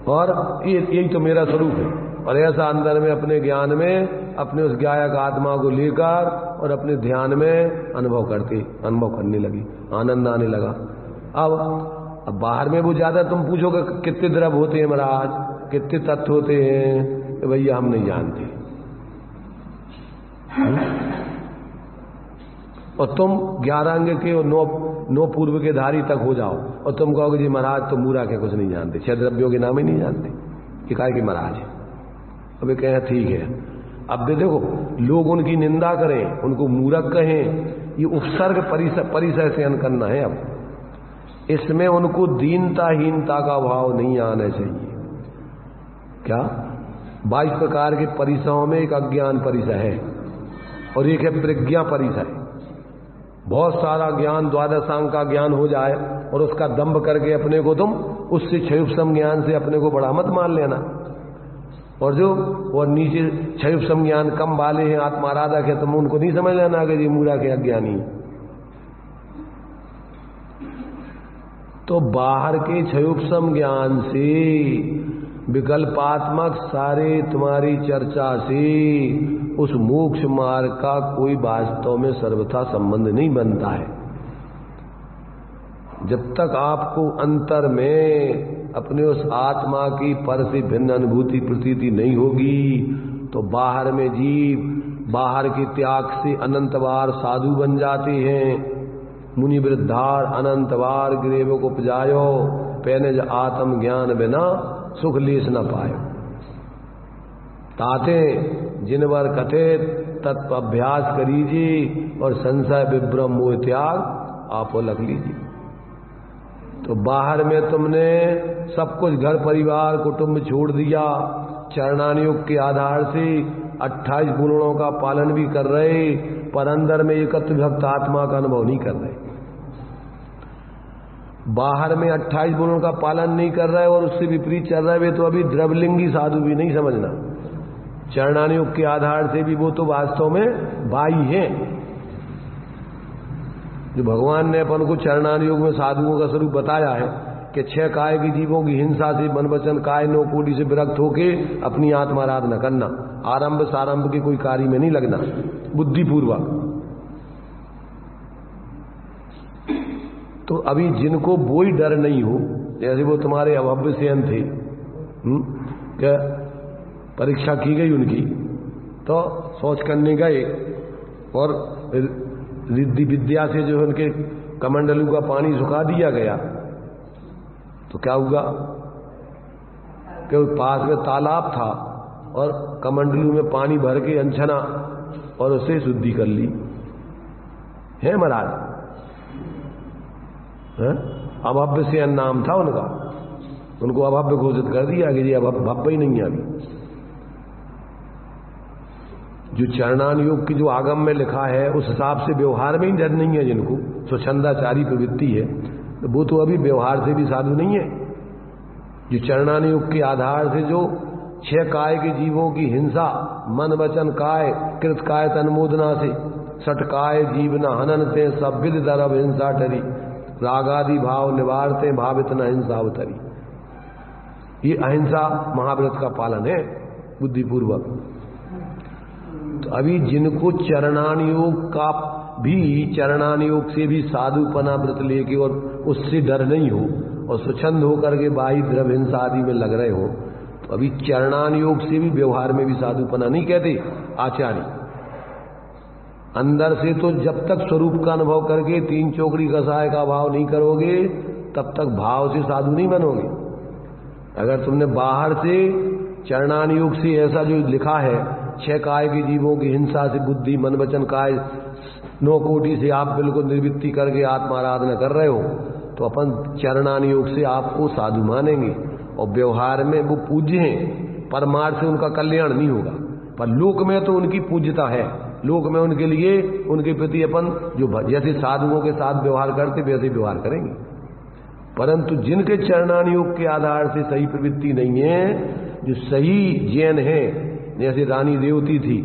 और यही तो मेरा स्वरूप है। और ऐसा अंदर में अपने ज्ञान में अपने उस गायक आत्मा को लेकर और अपने ध्यान में अनुभव करने लगी, आनंद आने लगा। अब बाहर में वो ज्यादा तुम पूछोगे कितने द्रव्य होते हैं महाराज, कितने तत्व होते हैं, तो भैया हम नहीं जानते। और तुम 11 अंग के और 9 पूर्व के धारी तक हो जाओ और तुम कहोगे जी महाराज तो मूरा के कुछ नहीं जानते, 6 द्रव्यों के नाम ही नहीं जानते, कि काय के महाराज है। अब कहें ठीक है, अब देखो लोग उनकी निंदा करें, उनको मूर्ख कहें, ये उपसर्ग परिसर से करना है। अब इसमें उनको दीनताहीनता का भाव नहीं आना चाहिए। क्या 22 प्रकार के परिसरों में एक अज्ञान परिसर है और एक है प्रज्ञा परिसर। बहुत सारा ज्ञान द्वादशांग का ज्ञान हो जाए और उसका दंभ करके अपने को तुम उससे क्षयुपसम ज्ञान से अपने को बड़ा मत मान लेना। और जो और नीचे क्षयुपसम ज्ञान कम वाले हैं, आत्माराधक है, तुम उनको नहीं समझ लेना कि जी मूरा के अज्ञानी। तो बाहर के क्षयुपसम ज्ञान से विकल्पात्मक सारे तुम्हारी चर्चा से उस मोक्ष मार्ग का कोई वास्तव में सर्वथा संबंध नहीं बनता है। जब तक आपको अंतर में अपने उस आत्मा की पर से भिन्न अनुभूति प्रतीति नहीं होगी, तो बाहर में जीव बाहर के त्याग से अनंत बार साधु बन जाते हैं। मुनि वृद्धार अनंत बार गिरेव को उपजायो, पैने आत्म ज्ञान बिना सुख लेस न पायो। ताते जिनवर कथे तत्व अभ्यास करीजिए और संशय विभ्रम मोह त्याग आपो लख लीजिए। तो बाहर में तुमने सब कुछ घर परिवार कुटुंब छोड़ दिया, चरणानुयोग के आधार से 28 गुणों का पालन भी कर रहे, पर अंदर में एकत्व भक्त आत्मा का अनुभव नहीं कर रहे। बाहर में 28 गुणों का पालन नहीं कर रहे और उससे विपरीत चल रहे वे तो अभी द्रवलिंगी साधु भी नहीं समझना। चरणानुयोग के आधार से भी वो तो वास्तव में बाई हैं। जो भगवान ने अपन को चरणानुयोग में साधुओं का स्वरूप बताया है कि 6 काय की जीवों की हिंसा से मन वचन काय 9 कोटि से विरक्त होके अपनी आत्माराधना करना, आरंभ सारंभ के कोई कार्य में नहीं लगना, बुद्धिपूर्वक। तो अभी जिनको वो ही डर नहीं हो, जैसे वो तुम्हारे अभव्य सेन थे, क्या परीक्षा की गई उनकी तो सोच करने गए और रिद्धि विद्या से जो उनके कमंडलू का पानी सुखा दिया गया। तो क्या हुआ कि पास में तालाब था और कमंडलू में पानी भर के अनछना और उसे शुद्धि कर ली है महाराज। अभव्य से नाम था उनका, उनको अभव्य घोषित कर दिया कि ये भव्य ही नहीं है। अभी जो चरणानुयोग की जो आगम में लिखा है उस हिसाब से व्यवहार में ही डर नहीं है, जिनको स्वच्छंदाचारी प्रवृत्ति है तो वो तो अभी व्यवहार से भी साधु नहीं है। जो चरणानुयोग के आधार से जो 6 काय के जीवों की हिंसा मन वचन काय कृत काय तन्मोदना से 6 काय जीवना हननते सब विद दरब हिंसा टरी रागादि भाव निवारते भावित न हिंसा अवतरी। ये अहिंसा महाव्रत का पालन है बुद्धिपूर्वक। तो अभी जिनको चरणानुयोग का भी चरणानुयोग से भी साधुपना व्रत लेके और उससे डर नहीं हो और स्वच्छंद होकर के बाई द्रव्य हिंसा आदि में लग रहे हो, तो अभी चरणानुयोग से भी व्यवहार में भी साधुपना नहीं कहते आचार्य। अंदर से तो जब तक स्वरूप का अनुभव करके 3 चौकड़ी कसाय का भाव नहीं करोगे तब तक भाव से साधु नहीं बनोगे। अगर तुमने बाहर से चरणानुयोग से ऐसा जो लिखा है 6 काय के जीवों की हिंसा से बुद्धि मन वचन काय 9 कोटि से आप बिल्कुल निर्वृत्ति करके आत्माराधना कर रहे हो, तो अपन चरणानुयोग से आपको साधु मानेंगे और व्यवहार में वो पूज्य हैं। परमार्थ से उनका कल्याण नहीं होगा, पर लोक में तो उनकी पूज्यता है। लोक में उनके लिए उनके प्रति अपन जो जैसे साधुओं के साथ व्यवहार करते वैसे व्यवहार करेंगे। परंतु जिनके चरणानुयोग के आधार से सही प्रवृत्ति नहीं है, जो सही जैन है जैसे रानी देवती थी,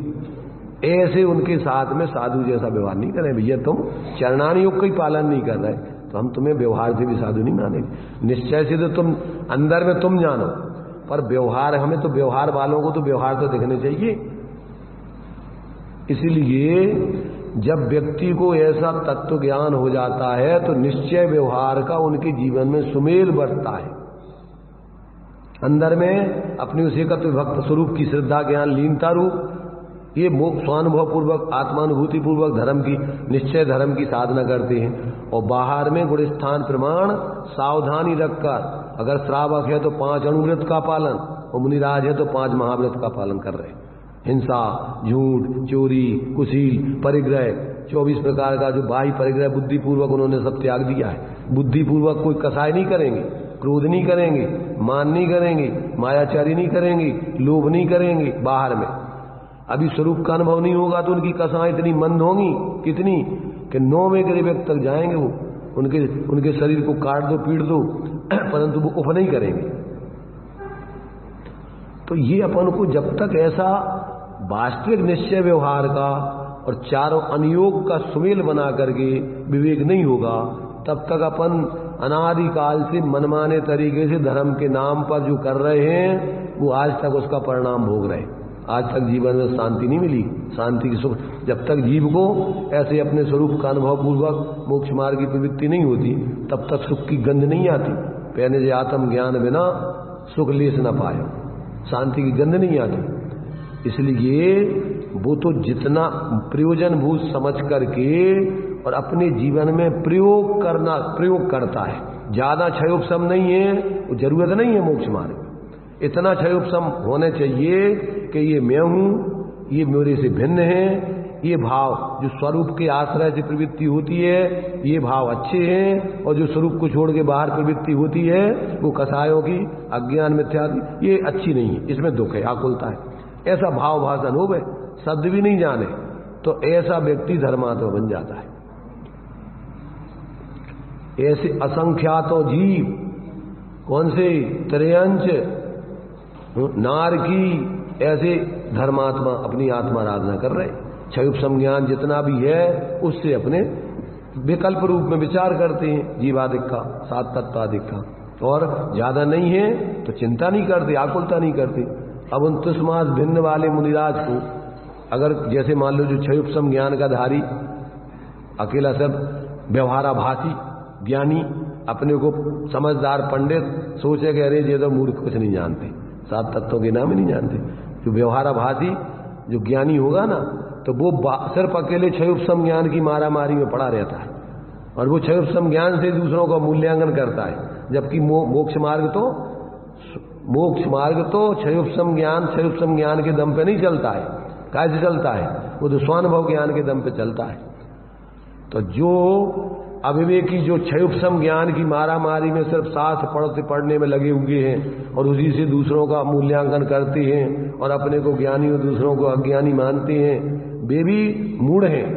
ऐसे उनके साथ में साधु जैसा व्यवहार नहीं करें। भैया तुम चरणानुयोग का ही पालन नहीं कर रहे तो हम तुम्हें व्यवहार से भी साधु नहीं मानेंगे। निश्चय से तो तुम अंदर में तुम जानो, पर व्यवहार हमें तो व्यवहार वालों को तो व्यवहार तो दिखने चाहिए। इसलिए जब व्यक्ति को ऐसा तत्व ज्ञान हो जाता है तो निश्चय व्यवहार का उनके जीवन में सुमेल बढ़ता है। अंदर में अपनी उस एकत्व भक्त स्वरूप की श्रद्धा ज्ञान लीनता रूप ये स्वानुभव पूर्वक आत्मानुभूति पूर्वक धर्म की निश्चय धर्म की साधना करते हैं। और बाहर में गुण स्थान प्रमाण सावधानी रखकर, अगर श्रावक है तो 5 अणुव्रत का पालन और मुनिराज है तो 5 महाव्रत का पालन कर रहे हैं। हिंसा, झूठ, चोरी, कुशील, परिग्रह 24 प्रकार का जो बाह्य परिग्रह बुद्धिपूर्वक उन्होंने सब त्याग दिया है। बुद्धिपूर्वक कोई कसाय नहीं करेंगे, क्रोध नहीं करेंगे, मान नहीं करेंगे, मायाचारी नहीं करेंगे, लोभ नहीं करेंगे। बाहर में अभी स्वरूप का अनुभव नहीं होगा तो उनकी कसाएं इतनी मंद होंगी कितनी कि 9वें व्यक्ति तक जाएंगे वो, उनके शरीर को काट दो पीट दो परंतु वो उफ नहीं करेंगे। तो ये अपन को जब तक ऐसा वास्तविक निश्चय व्यवहार का और चारों अनुयोग का सुमेल बना करके विवेक नहीं होगा, तब तक अपन अनादिकाल से मनमाने तरीके से धर्म के नाम पर जो कर रहे हैं वो आज तक उसका परिणाम भोग रहे हैं। आज तक जीवन में शांति नहीं मिली, शांति की सुख जब तक जीव को ऐसे अपने स्वरूप का अनुभव पूर्वक मोक्ष मार्ग की प्रवृत्ति नहीं होती तब तक सुख की गंध नहीं आती। पहले जो आत्म ज्ञान बिना सुख लेस न पाए, शांति की गंध नहीं आती। इसलिए वो तो जितना प्रयोजन भूत समझ करके और अपने जीवन में प्रयोग करता है। ज्यादा क्षयोपशम नहीं है, वो जरूरत नहीं है मोक्ष मार्ग। इतना क्षय उपशम होने चाहिए कि ये मैं हूं, ये मेरे से भिन्न है, ये भाव जो स्वरूप के आश्रय से प्रवृत्ति होती है ये भाव अच्छे हैं, और जो स्वरूप को छोड़ के बाहर प्रवृत्ति होती है वो कसायों की अज्ञान मिथ्या ये अच्छी नहीं है, इसमें दुख है, आकुलता है। ऐसा भाव भाषण हो गए, शब्द भी नहीं जाने, तो ऐसा व्यक्ति धर्मात्मा बन जाता है। ऐसे असंख्यातों जीव, कौन से त्रयंच नार की, ऐसे धर्मात्मा अपनी आत्मा आराधना कर रहे। क्षय उपशम ज्ञान जितना भी है उससे अपने विकल्प रूप में विचार करते हैं, जीवादिक का, सात तत्वादिक का, और ज्यादा नहीं है तो चिंता नहीं करते, आकुलता नहीं करते। अब 29 मास भिन्न वाले मुनिराज को अगर जैसे मान लो जो क्षय उपशम ज्ञान का धारी अकेला सब व्यवहाराभासी ज्ञानी अपने को समझदार पंडित सोचे कि अरे ये तो मूर्ख कुछ नहीं जानते, सात तत्वों के नाम ही नहीं जानते। जो व्यवहाराभासी जो ज्ञानी होगा ना तो वो सिर्फ अकेले क्षय उपशम ज्ञान की मारामारी में पड़ा रहता है, और वो क्षय उपशम ज्ञान से दूसरों का मूल्यांकन करता है। जबकि मोक्ष मार्ग तो क्षय उपशम ज्ञान के दम पे नहीं चलता है। कैसे चलता है? वो तो स्वानुभव ज्ञान के दम पे चलता है। तो जो अविवेकी जो क्षय उपशम ज्ञान की मारामारी में सिर्फ शास्त्र पढ़ने में लगे हुए हैं और उसी से दूसरों का मूल्यांकन करते हैं और अपने को ज्ञानी और दूसरों को अज्ञानी मानते हैं, वे भी मूढ़ हैं।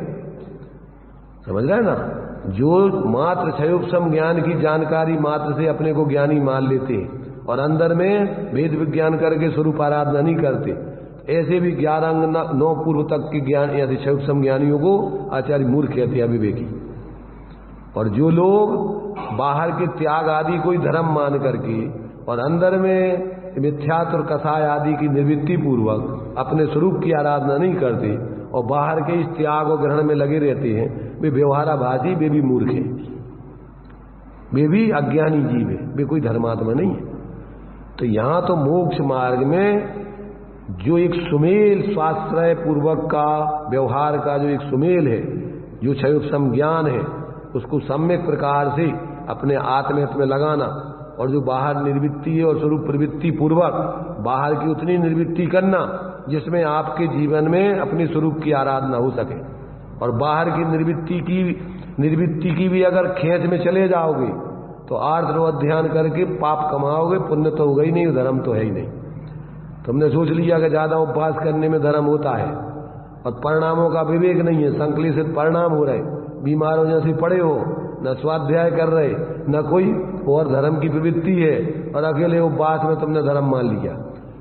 समझ रहे हैं ना? जो मात्र क्षय उपशम ज्ञान की जानकारी मात्र से अपने को ज्ञानी मान लेते हैं और अंदर में वेद विज्ञान करके स्वरूप आराधना नहीं करते, ऐसे भी 11 पूर्व तक के ज्ञान ऐसे क्षय उपशम ज्ञानियों को आचार्य मूर्ख कहते हैं, अविवेकी। और जो लोग बाहर के त्याग आदि कोई धर्म मान करके और अंदर में मिथ्यात्व और कसाय आदि की निवृत्ति पूर्वक अपने स्वरूप की आराधना नहीं करते और बाहर के इस त्याग और ग्रहण में लगे रहते हैं, वे व्यवहाराभासी, वे भी मूर्ख हैं, वे भी अज्ञानी जीव है, वे कोई धर्मात्मा नहीं है। तो यहां तो मोक्ष मार्ग में जो एक सुमेल स्वाश्रय पूर्वक का व्यवहार का जो एक सुमेल है, जो क्षय उपशम ज्ञान है, उसको सम्यक प्रकार से अपने आत्महित में लगाना, और जो बाहर निर्वृत्ति है और स्वरूप प्रवृत्ति पूर्वक बाहर की उतनी निर्वृत्ति करना जिसमें आपके जीवन में अपने स्वरूप की आराधना हो सके। और बाहर की निर्वृत्ति की भी अगर खेच में चले जाओगे तो आर्थ ध्यान करके पाप कमाओगे, पुण्य तो होगा ही नहीं, धर्म तो है ही नहीं। तुमने सोच लिया कि ज्यादा उपवास करने में धर्म होता है और परिणामों का विवेक नहीं है, संकलित परिणाम हो रहे, बीमारों जैसे पड़े हो, न स्वाध्याय कर रहे, न कोई और धर्म की प्रवृत्ति है, और अकेले उपवास में तुमने धर्म मान लिया,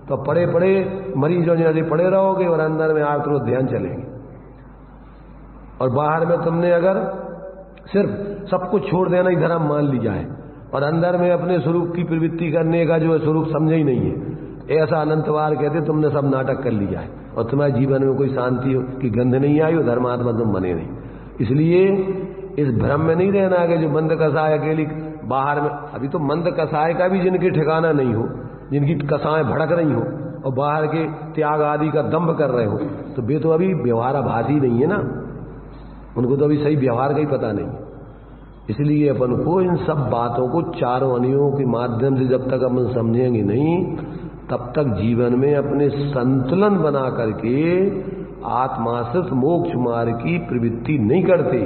तो पड़े पड़े मरीजों जैसे पड़े रहोगे और अंदर में आर्थ ध्यान चलेंगे। और बाहर में तुमने अगर सिर्फ सब कुछ छोड़ देना ही धर्म मान लिया है और अंदर में अपने स्वरूप की प्रवृत्ति करने का जो स्वरूप समझे ही नहीं है, ऐसा अनंतवार कहते तुमने सब नाटक कर लिया है और तुम्हारे जीवन में कोई शांति की गंध नहीं आई और धर्मात्मा तुम बने नहीं। इसलिए इस भ्रम में नहीं रहना कि जो मंद कसाय अकेली बाहर में, अभी तो मंद कसाय का भी जिनके ठिकाना नहीं हो, जिनकी कसाएं भड़क रही हो और बाहर के त्याग आदि का दंभ कर रहे हो, तो वे तो अभी व्यवहाराभासी नहीं है ना, उनको तो अभी सही व्यवहार का ही पता नहीं। इसलिए अपन को इन सब बातों को चारों अनियों के माध्यम से जब तक अपन समझेंगे नहीं, तब तक जीवन में अपने संतुलन बना करके आत्माश्रित मोक्ष मार्ग की प्रवृत्ति नहीं करते।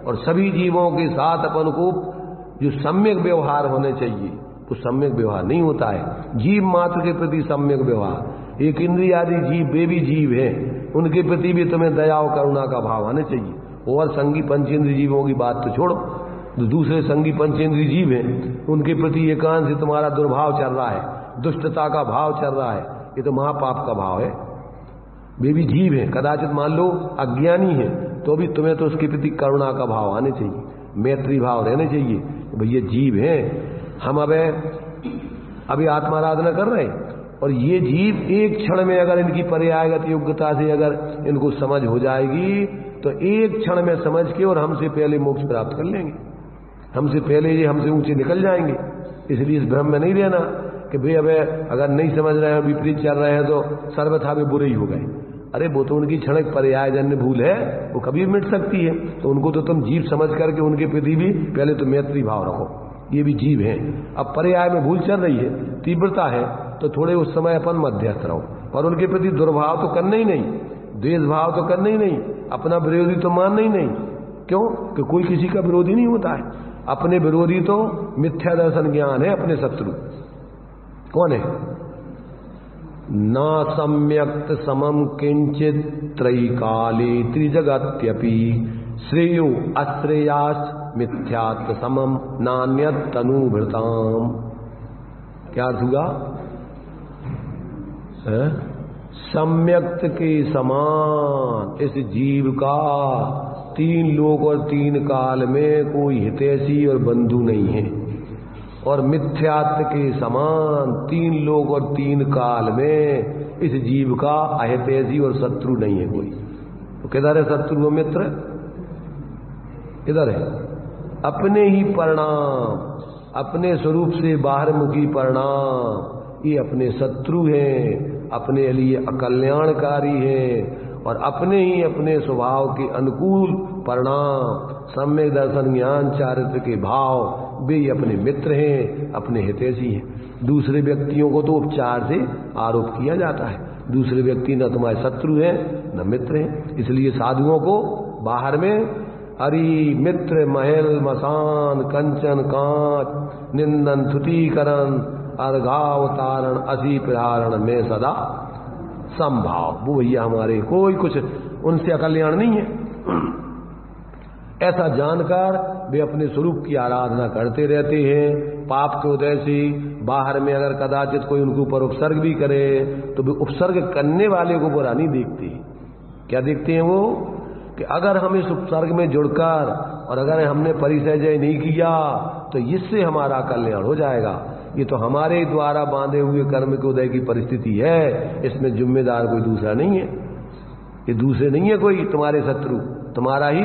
और सभी जीवों के साथ अपन को जो सम्यक व्यवहार होने चाहिए वो सम्यक व्यवहार नहीं होता है। जीव मात्र के प्रति सम्यक व्यवहार, एक इंद्रिय आदि जीव, वे भी जीव हैं, उनके प्रति भी तुम्हें दया और करुणा का भाव आना चाहिए। और संगी पंचेंद्रिय जीवों की बात तो छोड़ो, जो दूसरे संगी पंचेंद्रिय जीव हैं उनके प्रति एकांत से तुम्हारा दुर्भाव चल रहा है, दुष्टता का भाव चल रहा है, ये तो महापाप का भाव है। वे भी जीव हैं, कदाचित मान लो अज्ञानी है तो भी तुम्हें तो उसके प्रति करुणा का भाव आने चाहिए, मैत्री भाव रहने चाहिए। भैया जीव हैं, हम अभी आत्माराधना कर रहे हैं और ये जीव एक क्षण में अगर इनकी पर्यायगत योग्यता से अगर इनको समझ हो जाएगी तो एक क्षण में समझ के और हमसे पहले मोक्ष प्राप्त कर लेंगे, हमसे पहले ये हमसे ऊंचे निकल जाएंगे। इसलिए इस भ्रम में नहीं रहना कि भाई अब अगर नहीं समझ रहे हैं, विपरीत चल रहे हैं तो सर्वथा वे बुरे ही हो गए। अरे वो तो उनकी क्षणिक पर्यायजन्य भूल है, वो कभी मिट सकती है, तो उनको तो तुम जीव समझ करके उनके प्रति भी पहले तो मैत्री भाव रखो, ये भी जीव हैं। अब पर्याय में भूल चल रही है, तीव्रता है, तो थोड़े उस समय अपन मध्यस्थ रहो, और उनके प्रति दुर्भाव तो करना ही नहीं, द्वेष भाव तो करना ही नहीं, अपना विरोधी तो मानना ही नहीं। क्यों? कि कोई किसी का विरोधी नहीं होता है। अपने विरोधी तो मिथ्या दर्शन ज्ञान है, अपने शत्रु कौन है? न सम्यक्त समम किंचित त्रैकाले त्रिजगत्यपि श्रेयो अश्रेयास मिथ्यात्व समम नान्यत तनुभृताम। क्या अर्थ हुआ? सम्यक्त के समान इस जीव का 3 लोक और 3 काल में कोई हितैषी और बंधु नहीं है, और मिथ्यात्व के समान 3 लोक और 3 काल में इस जीव का अहितैषी और शत्रु नहीं है कोई। तो किधर है शत्रु और मित्र? किधर है? अपने ही परिणाम, अपने स्वरूप से बाहरमुखी परिणाम, ये अपने शत्रु हैं, अपने लिए अकल्याणकारी हैं, और अपने ही अपने स्वभाव के अनुकूल परिणाम, सम्यक दर्शन ज्ञान चारित्र के भाव, वे अपने मित्र हैं, अपने हितैषी हैं। दूसरे व्यक्तियों को तो उपचार से आरोप किया जाता है, दूसरे व्यक्ति न तुम्हारे शत्रु हैं न मित्र हैं। इसलिए साधुओं को बाहर में हरि मित्र महल मसान कंचन कांच निंदन थुतीकरण अर्घावतारण असी प्रहारण में सदा संभाव। वो भैया हमारे कोई कुछ उनसे अकल्याण नहीं है। ऐसा जानकर वे अपने स्वरूप की आराधना करते रहते हैं। पाप के उदय से बाहर में अगर कदाचित कोई उनके ऊपर उपसर्ग भी करे तो वे उपसर्ग करने वाले को बुरा नहीं देखते। क्या देखते हैं वो? कि अगर हम इस उपसर्ग में जुड़कर और अगर हमने परिचय नहीं किया तो इससे हमारा कल्याण हो जाएगा। ये तो हमारे द्वारा बांधे हुए कर्म के उदय की परिस्थिति है, इसमें जिम्मेदार कोई दूसरा नहीं है। ये दूसरे नहीं है कोई तुम्हारे शत्रु, तुम्हारा ही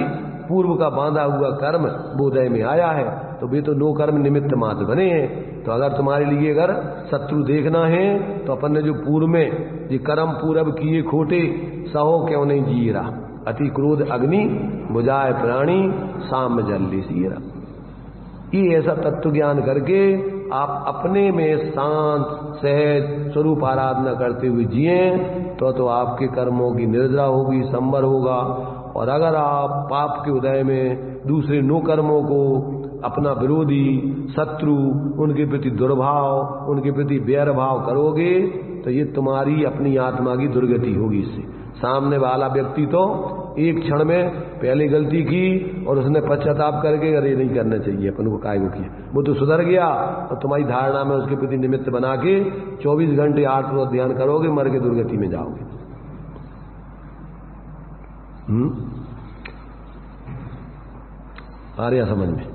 पूर्व का बांधा हुआ कर्म बोधय में आया है, तो वे तो नो कर्म निमित्त मात्र बने हैं। तो अगर तुम्हारे लिए अगर शत्रु देखना है तो अपन ने जो पूर्व में ये कर्म पूरब किए खोटे, सहो क्यों नहीं जी रहा, अति क्रोध अग्नि बुझाए प्राणी साम जल्दी सीरा। ये ऐसा तत्व ज्ञान करके आप अपने में शांत सहज स्वरूप आराधना करते हुए जिए तो आपके कर्मों की निर्जरा होगी, संवर होगा। और अगर आप पाप के उदय में दूसरे नो कर्मों को अपना विरोधी शत्रु, उनके प्रति दुर्भाव, उनके प्रति वैर भाव करोगे तो ये तुम्हारी अपनी आत्मा की दुर्गति होगी। इससे सामने वाला व्यक्ति तो एक क्षण में पहले गलती की और उसने पश्चाताप करके अरे नहीं करना चाहिए अपन को, काय को किया, वो तो सुधर गया और तुम्हारी धारणा में उसके प्रति निमित्त बना के 24 घंटे 8 रोज ध्यान करोगे, मर के दुर्गति में जाओगे। आ रहा समझ में?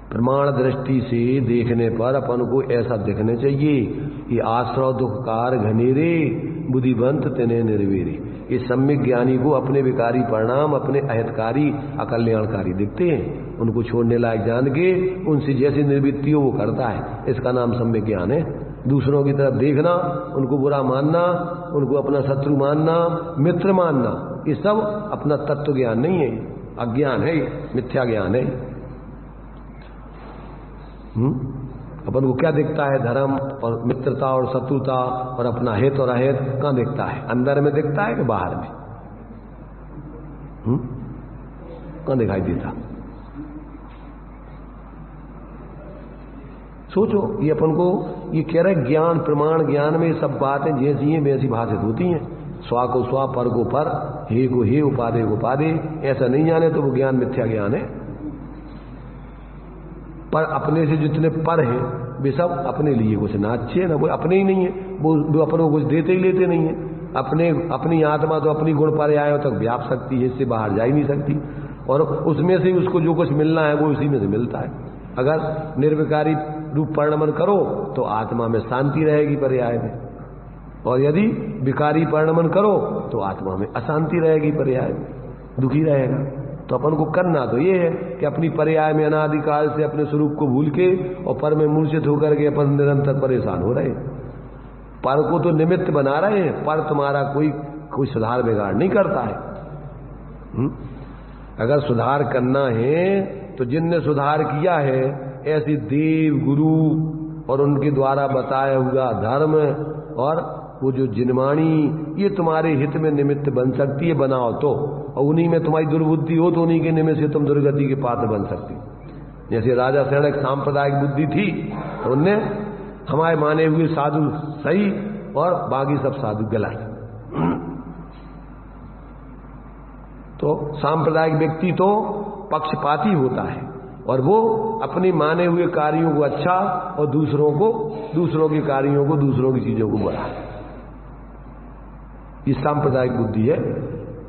प्रमाण दृष्टि से देखने पर अपन को ऐसा देखने चाहिए कि आश्रव दुखकार घनेरे बुद्धिवंत तेने निर्वीरे। ये सम्यक ज्ञानी को अपने विकारी परिणाम अपने अहितकारी अकल्याणकारी दिखते हैं, उनको छोड़ने लायक जान के उनसे जैसी निर्वृत्ति हो वो करता है। इसका नाम सम्यक ज्ञान है। दूसरों की तरफ देखना, उनको बुरा मानना, उनको अपना शत्रु मानना, मित्र मानना, ये सब अपना तत्व ज्ञान नहीं है, अज्ञान है, मिथ्या ज्ञान है। अपन को क्या दिखता है? धर्म और मित्रता और शत्रुता और अपना हित और अहित कहाँ दिखता है? अंदर में दिखता है कि बाहर में? कहाँ दिखाई देता? सोचो, ये अपन को ये कह रहे ज्ञान, प्रमाण ज्ञान में सब बातें जैसी हैं वैसी भाषित होती हैं। स्वा को स्वा, पर को पर, हे को हे, उपाधे को उपाधे। ऐसा नहीं जाने तो वो ज्ञान मिथ्या ज्ञान है। पर अपने से जितने पर हैं वे सब अपने लिए कुछ ना अच्छे ना कोई अपने ही नहीं है, वो अपनों को कुछ देते ही लेते नहीं है। अपनी आत्मा तो अपनी गुण पर्यायों तक व्याप सकती है, इससे बाहर जा ही नहीं सकती, और उसमें से उसको जो कुछ मिलना है वो उसी में से मिलता है। अगर निर्विकारी रूप परिणमन करो तो आत्मा में शांति रहेगी पर्याय में, और यदि विकारी परिणमन करो तो आत्मा में अशांति रहेगी पर्याय में, दुखी रहेगा। तो अपन को करना तो ये है कि अपनी पर्याय में अनादिकाल से अपने स्वरूप को भूल के और पर में मूर्छित होकर के अपन निरंतर परेशान हो रहे। पर को तो निमित्त बना रहे हैं, पर तुम्हारा कोई सुधार बिगाड़ नहीं करता है। अगर सुधार करना है तो जिनने सुधार किया है ऐसे देव गुरु और उनके द्वारा बताया हुआ धर्म और वो जो जिनवाणी, ये तुम्हारे हित में निमित्त बन सकती है, बनाओ तो, और उन्हीं में तुम्हारी दुर्बुद्धि हो तो उन्हीं के निमित्त से तुम दुर्गति के पात्र बन सकती। जैसे राजा सेन एक सांप्रदायिक बुद्धि थी, तो उनने हमारे माने हुए साधु सही और बाकी सब साधु गलत। तो सांप्रदायिक व्यक्ति तो पक्षपाती होता है और वो अपने माने हुए कार्यों को अच्छा और दूसरों के कार्यों को, दूसरों की चीजों को बुरा। ये सांप्रदायिक बुद्धि है।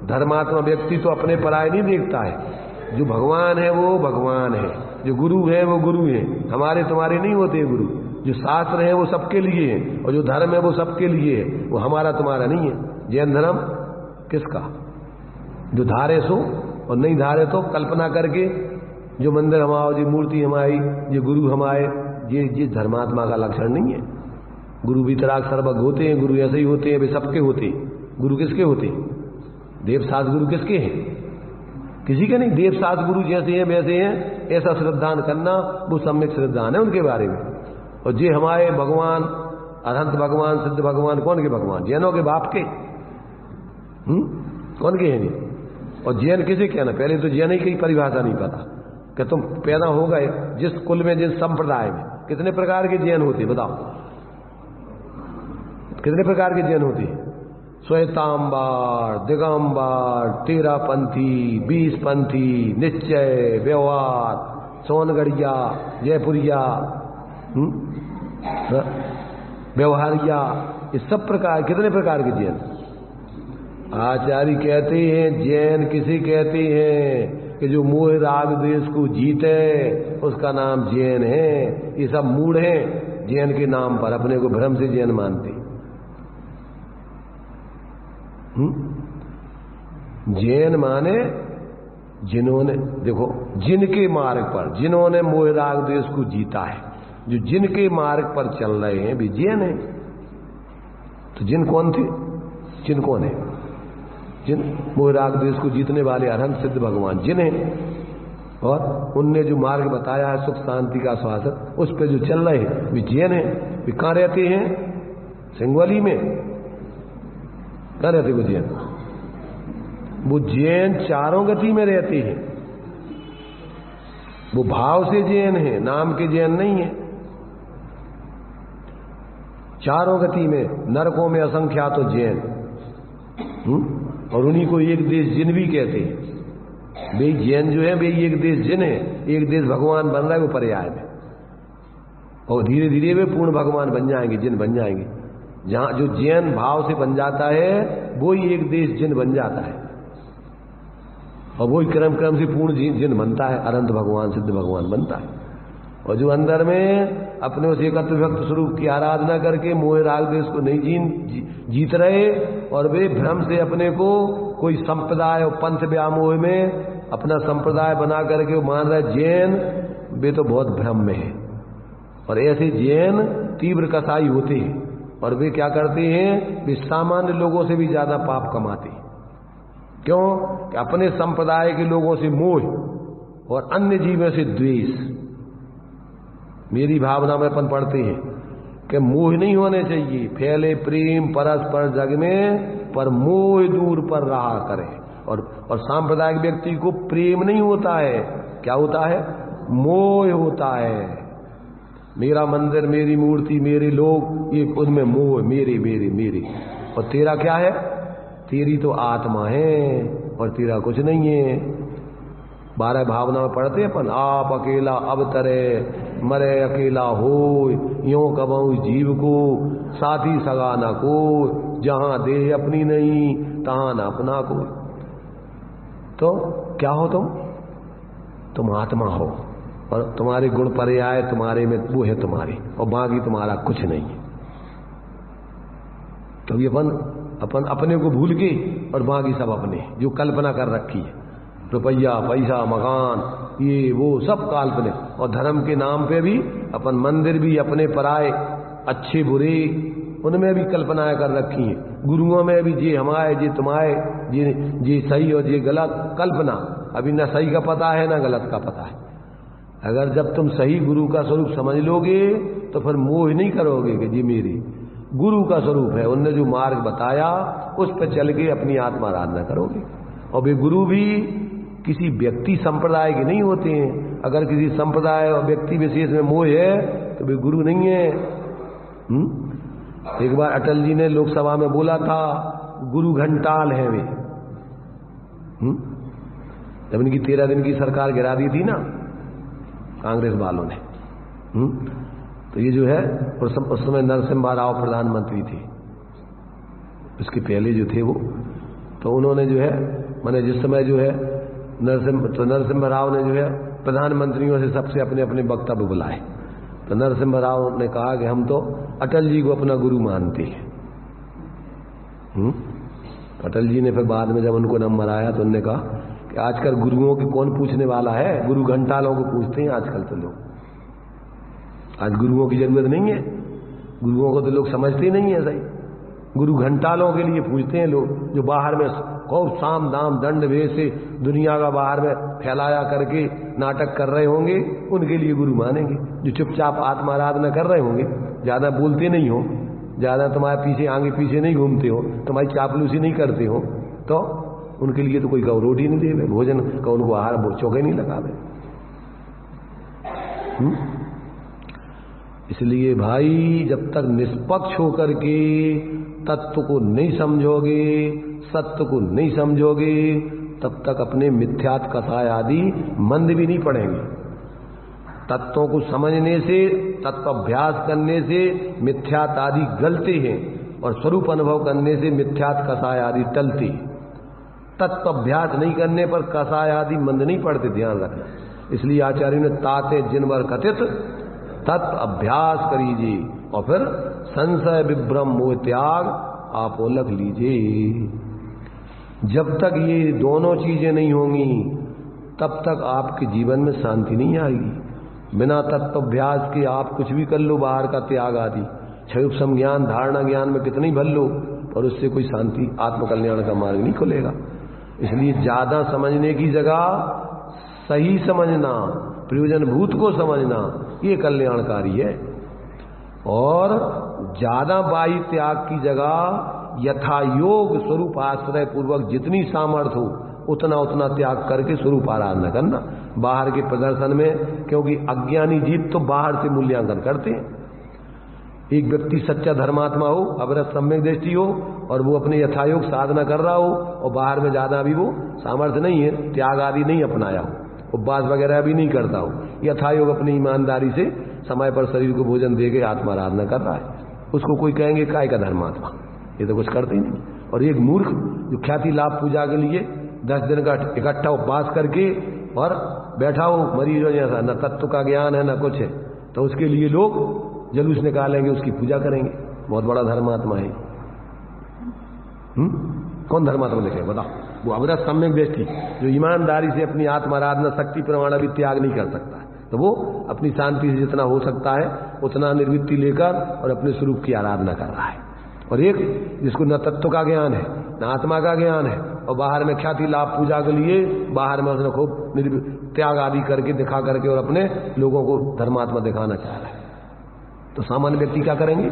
धर्मात्मा व्यक्ति तो अपने पराये नहीं देखता है। जो भगवान है वो भगवान है, जो गुरु है वो गुरु है, हमारे तुम्हारे नहीं होते गुरु। जो शास्त्र है वो सबके लिए है और जो धर्म है वो सबके लिए है, वो हमारा तुम्हारा नहीं है। जैन धर्म किसका? जो धारे सो और नहीं धारे तो कल्पना करके जो मंदिर हमारा, जो मूर्ति हमारी, जो गुरु हमारे, ये धर्मात्मा का लक्षण नहीं है। गुरु वितराग सर्वज्ञ होते हैं, गुरु ऐसे ही होते हैं, वे सबके होते हैं। गुरु किसके होते हैं? देवसात गुरु किसके हैं? किसी के नहीं। देवसात गुरु जैसे हैं वैसे हैं, ऐसा श्रद्धान करना वो सम्यक श्रद्धान है उनके बारे में। और जे हमारे भगवान, अनंत भगवान, सिद्ध भगवान, कौन के भगवान? जैनों के बाप के। कौन के हैं नहीं? और जैन किसे कहना? पहले तो जैन ही की परिभाषा नहीं पता कि तुम पैदा हो गए जिस कुल में, जिस संप्रदाय में, कितने प्रकार के जैन होते बताओ? कितने प्रकार के जैन होते? श्वेतांबर, दिगंबर, 13 पंथी, 20 पंथी, निश्चय, व्यवहार, सोनगढ़िया, जयपुरिया, व्यवहारिया, ये सब प्रकार, कितने प्रकार के जैन? आचार्य कहते हैं जैन किसे कहते हैं कि जो मोह राग द्वेष को जीते, उसका नाम जैन है। ये सब मूढ़ हैं, जैन के नाम पर अपने को भ्रम से जैन मानते। जैन माने जिन्होंने, देखो, जिनके मार्ग पर, जिन्होंने मोह राग द्वेष को जीता है, जो जिनके मार्ग पर चल रहे हैं भी जैन है। तो जिन कौन थे? जिन कौन है? जिन मोह राग द्वेष को जीतने वाले अरहंत सिद्ध भगवान जिन हैं, और उनने जो मार्ग बताया है सुख शांति का शासन, उस पर जो चल रहे हैं वे जैन हैं। वे कहाँ रहते हैं? सिंगवली में। कहाँ रहते वो जैन? वो जैन चारों गति में रहते हैं। वो भाव से जैन है, नाम के जैन नहीं है। चारों गति में, नरकों में असंख्यात तो जैन, और उन्हीं को एक देश जिन भी कहते हैं। वे जैन जो है वे एक देश जिन है, एक देश भगवान बन रहा है वो पर्याय में, और धीरे धीरे वे पूर्ण भगवान बन जाएंगे, जिन बन जाएंगे। जहां जो जैन भाव से बन जाता है वो ही एक देश जिन बन जाता है, और वही क्रम क्रम से पूर्ण जिन बनता है, अनंत भगवान, सिद्ध भगवान बनता है। और जो अंदर में अपने उस एकत्व भक्त स्वरूप की आराधना करके मोह राग द्वेष को नहीं जीत रहे, और वे भ्रम से अपने को कोई संप्रदाय और पंथ व्यामोह में अपना संप्रदाय बना करके वो मान रहे जैन, वे तो बहुत भ्रम में है। और ऐसे जैन तीव्र कसाई होते हैं, और वे क्या करते हैं? वे सामान्य लोगों से भी ज्यादा पाप कमाते हैं। क्यों? कि अपने संप्रदाय के लोगों से मोह और अन्य जीवों से द्वेष। मेरी भावना में अपन पढ़ते हैं कि मोह नहीं होने चाहिए, फैले प्रेम परस्पर जग में, पर मोह दूर पर रहा करे। और सांप्रदायिक व्यक्ति को प्रेम नहीं होता है, क्या होता है? मोह होता है। मेरा मंदिर, मेरी मूर्ति, मेरे लोग, ये उनमें मोह, मेरे मेरे मेरे। और तेरा क्या है? तेरी तो आत्मा है और तेरा कुछ नहीं है। 12 भावना में पढ़ते अपन, आप अकेला अब तरे, मरे अकेला हो, यों कबहू जीव को, साथी सगा न को, जहां देह अपनी नहीं तहां न अपना को। तो क्या हो तुम आत्मा हो, और तुम्हारे गुण पर्याय तुम्हारे में वो है तुम्हारे, और बाकी तुम्हारा कुछ नहीं है। तो ये अपन अपने को भूल के और बाकी सब अपने, जो कल्पना कर रखी है, रुपया, पैसा, मकान, ये वो सब काल्पनिक। और धर्म के नाम पे भी अपन मंदिर भी अपने पराए, अच्छे बुरे, उनमें भी कल्पनाएं कर रखी हैं। गुरुओं में भी जे हमारे, जे तुम्हारे, जे सही और जे गलत, कल्पना। अभी न सही का पता है न गलत का पता है। अगर जब तुम सही गुरु का स्वरूप समझ लोगे तो फिर मोह नहीं करोगे कि जी मेरी गुरु का स्वरूप है, उनने जो मार्ग बताया उस पर चल के अपनी आत्मा आराधना करोगे। और वे गुरु भी किसी व्यक्ति संप्रदाय के नहीं होते हैं। अगर किसी संप्रदाय और व्यक्ति विशेष में मोह है तो वे गुरु नहीं है। एक बार अटल जी ने लोकसभा में बोला था गुरु घंटाल है वे। जब इनकी 13 दिन की सरकार गिरा दी थी ना कांग्रेस वालों ने, तो ये जो है उस समय नरसिम्हा राव प्रधानमंत्री थे, उसके पहले जो थे वो, तो उन्होंने जो है माने जिस समय जो है नरसिम्हा राव ने जो है प्रधानमंत्रियों से सबसे अपने अपने वक्तव्य बुलाए। तो नरसिम्हा राव ने कहा कि हम तो अटल जी को अपना गुरु मानते हैं। अटल जी ने फिर बाद में जब उनको नंबर आया तो उन्होंने कहा कि आजकल गुरुओं के कौन पूछने वाला है, गुरु घंटालों को पूछते हैं आजकल तो लोग। आज गुरुओं की जरूरत नहीं है, गुरुओं को तो लोग समझते नहीं है सही। गुरु घंटालों के लिए पूछते हैं लोग, जो बाहर में खूब साम दाम दंड भेद से दुनिया का बाहर में फैलाया करके नाटक कर रहे होंगे, उनके लिए गुरु मानेंगे। जो चुपचाप आत्मा आराधना कर रहे होंगे, ज्यादा बोलते नहीं हो, ज्यादा तुम्हारे पीछे आगे पीछे नहीं घूमते हो, तुम्हारी चापलूसी नहीं करते हो, तो उनके लिए तो कोई कहो रोटी नहीं देवे, भोजन का उनको आहार चौके नहीं लगावे। इसलिए भाई जब तक निष्पक्ष होकर के तत्व को नहीं समझोगे, सत्य को नहीं समझोगे, तब तक अपने मिथ्यात कथाएं आदि मंद भी नहीं पड़ेंगे। तत्वों को समझने से, तत्व अभ्यास करने से मिथ्यात आदि गलते हैं, और स्वरूप अनुभव करने से मिथ्यात कथाएं आदि टलती हैं। तत्व अभ्यास नहीं करने पर कसाय आदि मंद नहीं पड़ते, ध्यान रखना। इसलिए आचार्य ने ताते जिनवर कथित तत्व अभ्यास करीजिए और फिर संशय विभ्रम मोह त्याग आप लख लीजिए। जब तक ये दोनों चीजें नहीं होंगी तब तक आपके जीवन में शांति नहीं आएगी। बिना तत्व अभ्यास के आप कुछ भी कर लो, बाहर का त्याग आदि क्षयुप संज्ञान धारणा ज्ञान में कितनी भर लो, और उससे कोई शांति आत्मकल्याण का मार्ग नहीं खुलेगा। इसलिए ज्यादा समझने की जगह सही समझना, प्रयोजनभूत को समझना, ये कल्याणकारी है। और ज्यादा बाह्य त्याग की जगह यथा योग स्वरूप आश्रय पूर्वक जितनी सामर्थ्य हो उतना उतना त्याग करके स्वरूप आराधना करना, बाहर के प्रदर्शन में। क्योंकि अज्ञानी जीव तो बाहर से मूल्यांकन करते हैं। एक व्यक्ति सच्चा धर्मात्मा हो, अवरत सम्यक दृष्टि हो, और वो अपने यथायोग साधना कर रहा हो, और बाहर में ज्यादा भी वो सामर्थ्य नहीं है, त्याग आदि नहीं अपनाया हो, उपवास वगैरह भी नहीं करता हो, यथायोग अपनी ईमानदारी से समय पर शरीर को भोजन दे के आत्मा आराधना कर रहा है, उसको कोई कहेंगे काय का धर्मात्मा, ये तो कुछ करते ही नहीं। और एक मूर्ख जो ख्याति लाभ पूजा के लिए 10 दिन का इकट्ठा उपवास करके और बैठा हो मरीजों जैसा, न तत्व का ज्ञान है न कुछ है, तो उसके लिए लोग जलूस निकालेंगे, उसकी पूजा करेंगे, बहुत बड़ा धर्मात्मा है। कौन धर्मात्मा लिखे बताओ? वो अवरत सम्यक दृष्टि जो ईमानदारी से अपनी आत्मा आराधना शक्ति प्रमाण भी त्याग नहीं कर सकता है, तो वो अपनी शांति से जितना हो सकता है उतना निर्वृत्ति लेकर और अपने स्वरूप की आराधना कर रहा है। और एक जिसको न तत्व का ज्ञान है न आत्मा का ज्ञान है, और बाहर में ख्याति लाभ पूजा के लिए बाहर में उसने खूब त्याग आदि करके दिखा करके और अपने लोगों को धर्मात्मा दिखाना चाह रहा है, तो सामान्य व्यक्ति क्या करेंगे?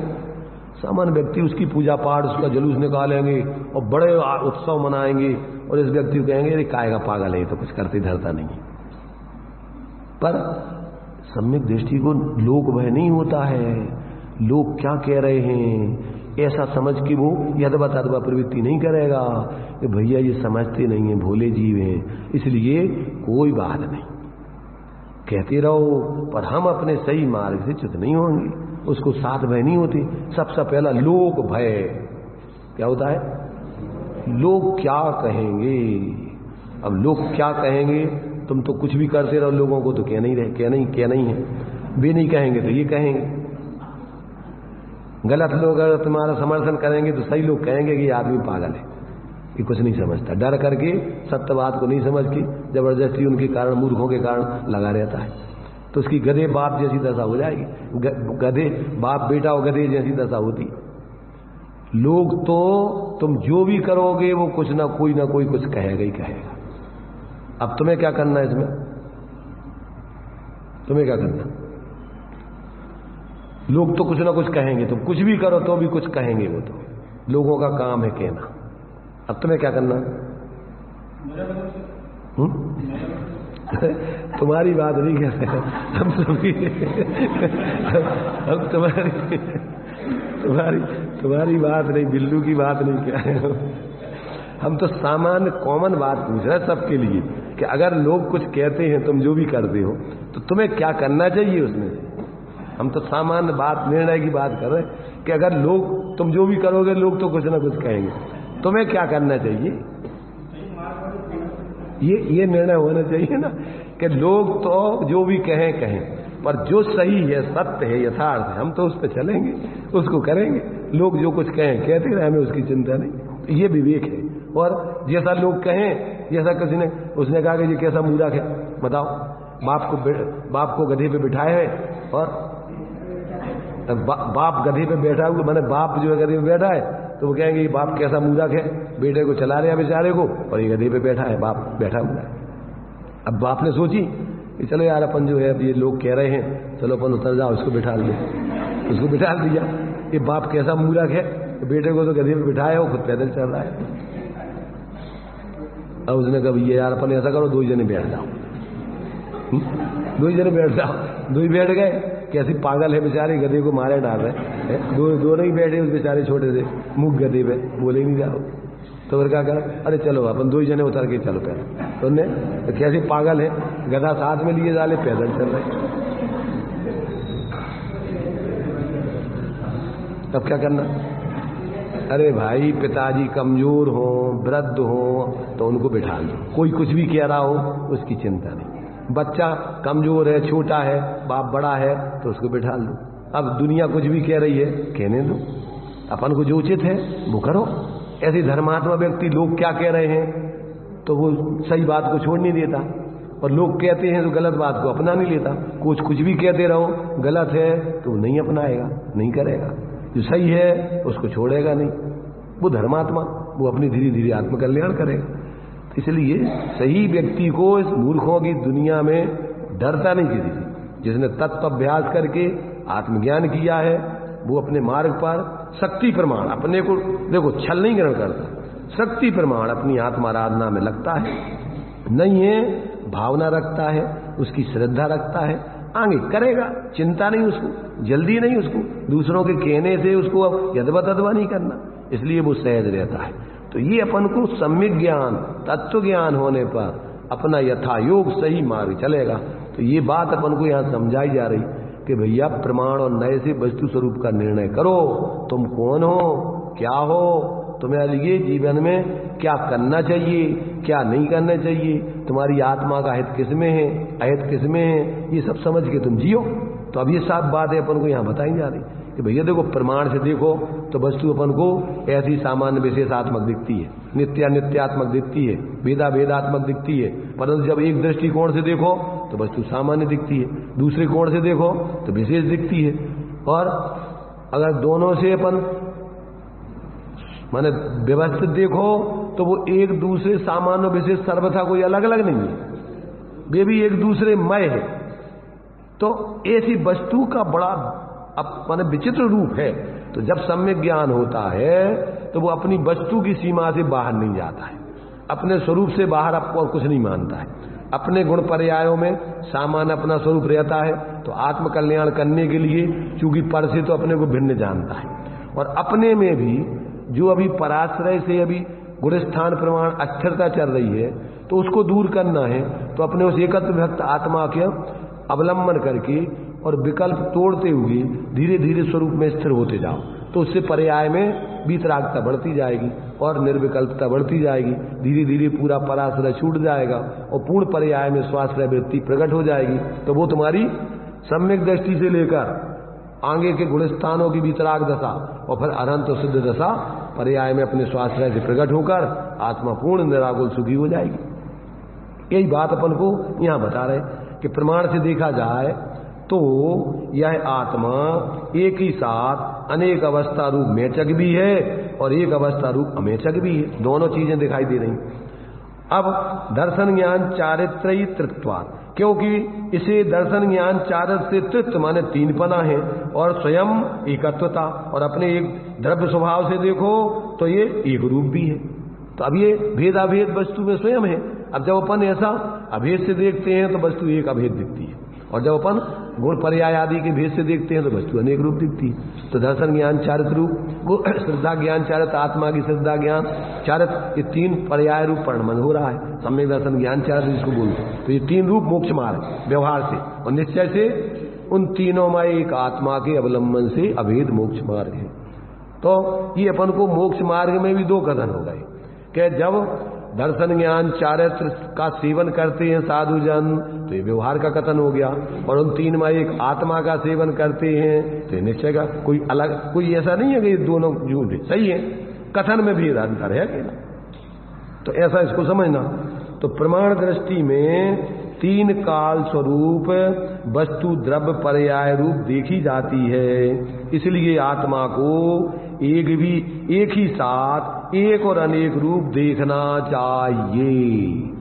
सामान्य व्यक्ति उसकी पूजा पाठ, उसका जुलूस निकालेंगे और बड़े उत्सव मनाएंगे, और इस व्यक्ति को कहेंगे अरे काय का पागल है, तो कुछ करते धरता नहीं। पर सम्यक दृष्टि को लोक भय नहीं होता है, लोग क्या कह रहे हैं ऐसा समझ के वो यदवा तदवा प्रवृत्ति नहीं करेगा कि भैया ये समझते नहीं है, भोले जीव हैं, इसलिए कोई बात नहीं, कहते रहो, पर हम अपने सही मार्ग से च्युत नहीं होंगे। उसको साथ भय नहीं होती। सबसे पहला लोक भय क्या होता है? लोग क्या कहेंगे। अब लोग क्या कहेंगे, तुम तो कुछ भी करते रहो, लोगों को तो कहना ही है, वे नहीं कहेंगे तो ये कहेंगे। गलत लोग अगर तुम्हारा समर्थन करेंगे तो सही लोग कहेंगे कि ये आदमी पागल है, ये कुछ नहीं समझता, डर करके सत्य बात को नहीं समझ के जबरदस्ती उनके कारण, मूर्खों के कारण लगा रहता है, तो उसकी गधे बाप जैसी दशा हो जाएगी। गधे बाप बेटा और गधे जैसी दशा होती। लोग तो तुम जो भी करोगे वो कुछ ना कोई कुछ कहेगा ही कहेगा। अब तुम्हें क्या करना है इसमें? तुम्हें क्या करना? लोग तो कुछ ना कुछ कहेंगे, तुम कुछ भी करो तो भी कुछ कहेंगे, वो तो लोगों का काम है कहना। अब तुम्हें क्या करना? तुम्हारी बात नहीं कर रहे हम सभी हम तुम्हारी बात नहीं, बिल्लू की बात नहीं कह रहे हो। हम तो सामान्य कॉमन बात पूछ रहे हैं सबके लिए कि अगर लोग कुछ कहते हैं, तुम जो भी करते हो, तो तुम्हें क्या करना चाहिए उसमें से। हम तो सामान्य बात, निर्णय की बात कर रहे हैं कि अगर लोग, तुम जो भी करोगे लोग तो कुछ ना कुछ कहेंगे, तुम्हें क्या करना चाहिए। ये निर्णय होना चाहिए ना कि लोग तो जो भी कहें, पर जो सही है, सत्य है, यथार्थ है, हम तो उस पर चलेंगे, उसको करेंगे। लोग जो कुछ कहते रहे, हमें उसकी चिंता नहीं। ये विवेक है। और जैसा लोग कहें, जैसा किसी ने, उसने कहा कि ये कैसा मूर्ख है, बताओ, बाप को गधे पे बिठाए है और बाप गधे पे बैठा हुआ, मैंने बाप जो है गधे पे बैठा है, तो वो कहेंगे ये बाप कैसा मूर्ख है, बेटे को चला रहा है बेचारे को, और ये गधे पे बैठा है, बाप बैठा हुआ है। अब बाप ने सोची कि चलो यार, अपन जो है अब ये लोग कह रहे हैं, चलो अपन उतर जाओ, इसको बिठा लो, उसको बिठा दिया। ये बाप कैसा मूर्ख है, बेटे को तो गधे पे बिठाया, वो खुद पैदल चल रहा है। अब उसने कहा ये यार अपन ऐसा करो, 2 जने बैठ जाओ, 2 जने बैठ जाओ। 2 बैठ गए। कैसी पागल है बेचारे, गधे को मारे डाल रहे, दोनों ही बैठे उस बेचारे छोटे से मुख गधे पे, बोले नहीं जाओ। तो फिर क्या करा, अरे चलो अपन 2 जने उतर के चलो पैदल। तो उन्हें तो कैसी पागल है, गधा साथ में लिए डाले, पैदल चल रहे। तब क्या करना? अरे भाई, पिताजी कमजोर हो, वृद्ध हो, तो उनको बिठा लो, कोई कुछ भी कह रहा हो उसकी चिंता नहीं। बच्चा कमजोर है, छोटा है, बाप बड़ा है, तो उसको बिठा लो। अब दुनिया कुछ भी कह रही है, कहने दो, अपन को जो उचित है वो करो। ऐसे धर्मात्मा व्यक्ति लोग क्या कह रहे हैं तो वो सही बात को छोड़ नहीं देता, और लोग कहते हैं तो गलत बात को अपना नहीं लेता। कुछ भी कहते रहो, गलत है तो वो नहीं अपनाएगा, नहीं करेगा। जो सही है उसको छोड़ेगा नहीं। वो धर्मात्मा, वो अपनी धीरे धीरे आत्मकल्याण करेगा। इसलिए सही व्यक्ति को इस मूर्खों की दुनिया में डरता नहीं किसी से। जिसने तत्व अभ्यास करके आत्मज्ञान किया है, वो अपने मार्ग पर शक्ति प्रमाण अपने को, देखो, छल नहीं ग्रहण करता, शक्ति प्रमाण अपनी आत्माराधना में लगता है, नहीं है भावना रखता है, उसकी श्रद्धा रखता है, आगे करेगा, चिंता नहीं उसको, जल्दी नहीं उसको, दूसरों के कहने से उसको यदवा तदवा नहीं करना, इसलिए वो सहज रहता है। तो ये अपन को सम्यक ज्ञान, तत्व ज्ञान होने पर अपना यथा योग सही मार्ग चलेगा। तो ये बात अपन को यहाँ समझाई जा रही कि भैया प्रमाण और नए से वस्तु स्वरूप का निर्णय करो। तुम कौन हो, क्या हो, तुम्हें लिए जीवन में क्या करना चाहिए, क्या नहीं करना चाहिए, तुम्हारी आत्मा का हित किसमें है, अहित किसमें है, ये सब समझ के तुम जियो। तो अब ये सब बातें अपन को यहाँ बताई जा रही कि भैया देखो, प्रमाण से देखो तो वस्तु अपन को ऐसी सामान्य विशेषात्मक दिखती है, नित्यात्मक दिखती है, वेदात्मक दिखती है। परंतु जब एक दृष्टिकोण से देखो तो वस्तु सामान्य दिखती है, दूसरे कोण से देखो तो विशेष दिखती है। और अगर दोनों से अपन माने व्यवस्थित देखो तो वो एक दूसरे सामान्य विशेष सर्वथा कोई अलग अलग नहीं है, वे भी एक दूसरे मय है। तो ऐसी वस्तु का बड़ा माने विचित्र रूप है। तो जब सम्यक ज्ञान होता है तो वो अपनी वस्तु की सीमा से बाहर नहीं जाता है, अपने स्वरूप से बाहर आपको और कुछ नहीं मानता है। अपने गुण पर्यायों में सामान्य अपना स्वरूप रहता है। तो आत्मकल्याण करने के लिए चूंकि पर से तो अपने को भिन्न जानता है, और अपने में भी जो अभी पराश्रय से अभी गुणस्थान प्रमाण अस्थिरता चल रही है, तो उसको दूर करना है। तो अपने उस एकत्र भक्त आत्मा के अवलंबन करके और विकल्प तोड़ते हुए धीरे धीरे स्वरूप में स्थिर होते जाओ। तो उससे पर्याय में वीतरागता बढ़ती जाएगी और निर्विकल्पता बढ़ती जाएगी। धीरे धीरे पूरा पराश्रय छूट जाएगा और पूर्ण पर्याय में स्वाश्रय वृत्ति प्रकट हो जाएगी। तो वो तुम्हारी सम्यक दृष्टि से लेकर आगे के गुणस्थानों की वीतराग दशा और फिर अनंत सिद्ध दशा पर्याय में अपने स्वाश्रय से प्रकट होकर आत्मा पूर्ण निराकुल सुखी हो जाएगी। यही बात अपन को यहाँ बता रहे कि प्रमाण से देखा जाए तो यह आत्मा एक ही साथ अनेक अवस्था रूप मेचक भी है और एक अवस्था रूप अमेचक भी है, दोनों चीजें दिखाई दे रही। अब दर्शन ज्ञान चारित्रयी तृत्वात्, क्योंकि इसे दर्शन ज्ञान चारत से तृप्त माने तीन पना है, और स्वयं एकत्वता, और अपने एक द्रव्य स्वभाव से देखो तो ये एक रूप भी है। तो अब ये भेद अभेद वस्तु में स्वयं है। अब जब अपन ऐसा अभेद से देखते हैं तो वस्तु एक अभेद दिखती है, और जब अपन गुण पर्याय आदि के भेद से देखते हैं तो वस्तु अनेक रूप दिखती है। तो दर्शन ज्ञान चारित रूप, श्रद्धा ज्ञान चारित, आत्मा की श्रद्धा ज्ञान चारित, ये तीन पर्याय रूप परिणमन हो रहा है। सम्यक दर्शन ज्ञान चारित जिसको बोलते हैं। तो ये तीन रूप मोक्ष मार्ग व्यवहार से और निश्चय से, उन तीनों में एक आत्मा के अवलंबन से अभेद मोक्ष मार्ग है। तो ये अपन को मोक्ष मार्ग में भी दो कथन हो गए कि जब दर्शन ज्ञान चारित्र का सेवन करते हैं साधु जन तो ये व्यवहार का कथन हो गया, और उन तीन में एक आत्मा का सेवन करते हैं तो निश्चय का कोई अलग, कोई ऐसा नहीं है कि ये दोनों झूठ है, सही है, कथन में भी अंतर है कि ना। तो ऐसा इसको समझना। तो प्रमाण दृष्टि में तीन काल स्वरूप वस्तु द्रव्य पर्याय रूप देखी जाती है, इसलिए आत्मा को एक ही साथ एक और अनेक रूप देखना चाहिए।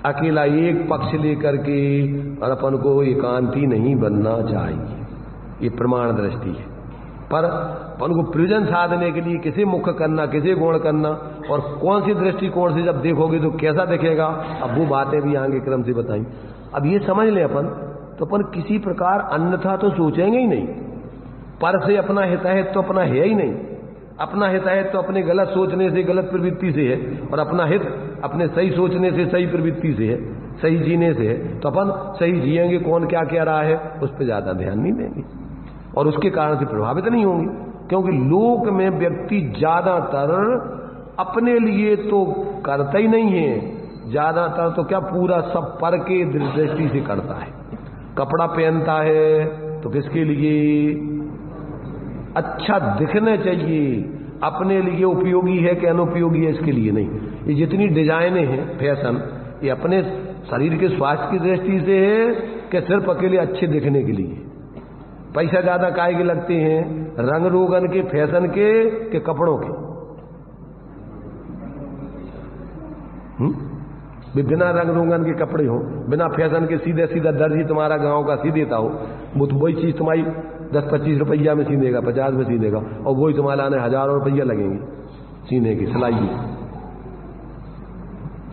अकेला एक पक्ष लेकर के और अपन को एकांती नहीं बनना चाहिए। ये प्रमाण दृष्टि है। पर अपन को प्रयोजन साधने के लिए किसे मुख्य करना, किसे गौण करना, और कौन सी दृष्टिकोण से जब देखोगे तो कैसा दिखेगा, अब वो बातें भी आगे क्रम से बताई। अब ये समझ ले अपन, तो अपन किसी प्रकार अन्यथा तो सोचेंगे ही नहीं। पर से अपना हिताहित तो अपना है ही नहीं। अपना हिताहित तो अपने गलत सोचने से, गलत प्रवृत्ति से है, और अपना हित अपने सही सोचने से, सही प्रवृत्ति से है, सही जीने से है। तो अपन सही जिएंगे, कौन क्या कह रहा है उस पर ज्यादा ध्यान नहीं देंगे, और उसके कारण से प्रभावित नहीं होंगे। क्योंकि लोक में व्यक्ति ज्यादातर अपने लिए तो करता ही नहीं है, ज्यादातर तो क्या पूरा सब पर के दृष्टि से करता है। कपड़ा पहनता है तो किसके लिए? अच्छा दिखना चाहिए, अपने लिए उपयोगी है कि अनुपयोगी है इसके लिए नहीं। ये जितनी डिजाइनें हैं फैशन, ये अपने शरीर के स्वास्थ्य की दृष्टि से है कि सिर्फ अकेले अच्छे दिखने के लिए? पैसा ज्यादा काहे के लगते हैं? रंग रोगन के, फैशन के कपड़ों के? बिना रंग रोगन के कपड़े हो, बिना फैशन के, सीधे सीधा दर्जी तुम्हारा गांव का सी देता हो, वो तो वही चीज तुम्हारी 10-25 रुपया में सी देगा, 50 में सी देगा, और वही तुम्हारा आने हजारों रुपया लगेंगे सीने की सिलाई की।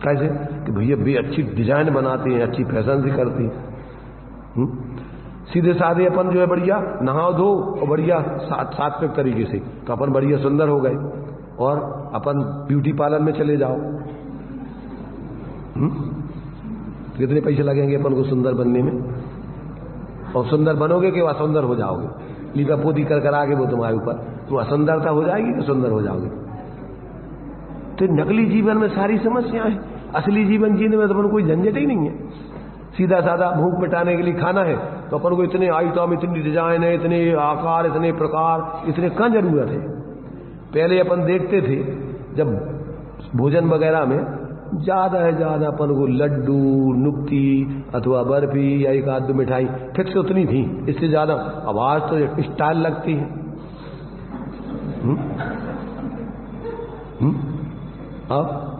कैसे कि भैया भी अच्छी डिजाइन बनाते हैं, अच्छी फैशन से करते हैं। सीधे साधे अपन जो है बढ़िया नहाओ धो और बढ़िया सात्विक तरीके से, तो अपन बढ़िया सुंदर हो गए, और अपन ब्यूटी पार्लर में चले जाओ। कितने पैसे लगेंगे अपन को सुंदर बनने में? और सुंदर बनोगे कि असुंदर हो जाओगे? लीपा पोती कर कर आगे वो तुम्हारे ऊपर, तो असुंदरता हो जाएगी कि सुंदर हो जाओगे? तो नकली जीवन में सारी समस्याएं हैं। असली जीवन जीने में तो अपन कोई झंझट ही नहीं है। सीधा साधा भूख मिटाने के लिए खाना है तो अपन को इतने आइटम, इतनी डिजाइन है, इतने आकार, इतने प्रकार, इतने कहाँ जरूरत है? पहले अपन देखते थे जब भोजन वगैरह में ज्यादा है ज्यादा अपन को लड्डू, नुक्ती अथवा बर्फी या एक आध मिठाई फिक्स उतनी थी, इससे ज्यादा आवाज तो स्टाइल लगती है।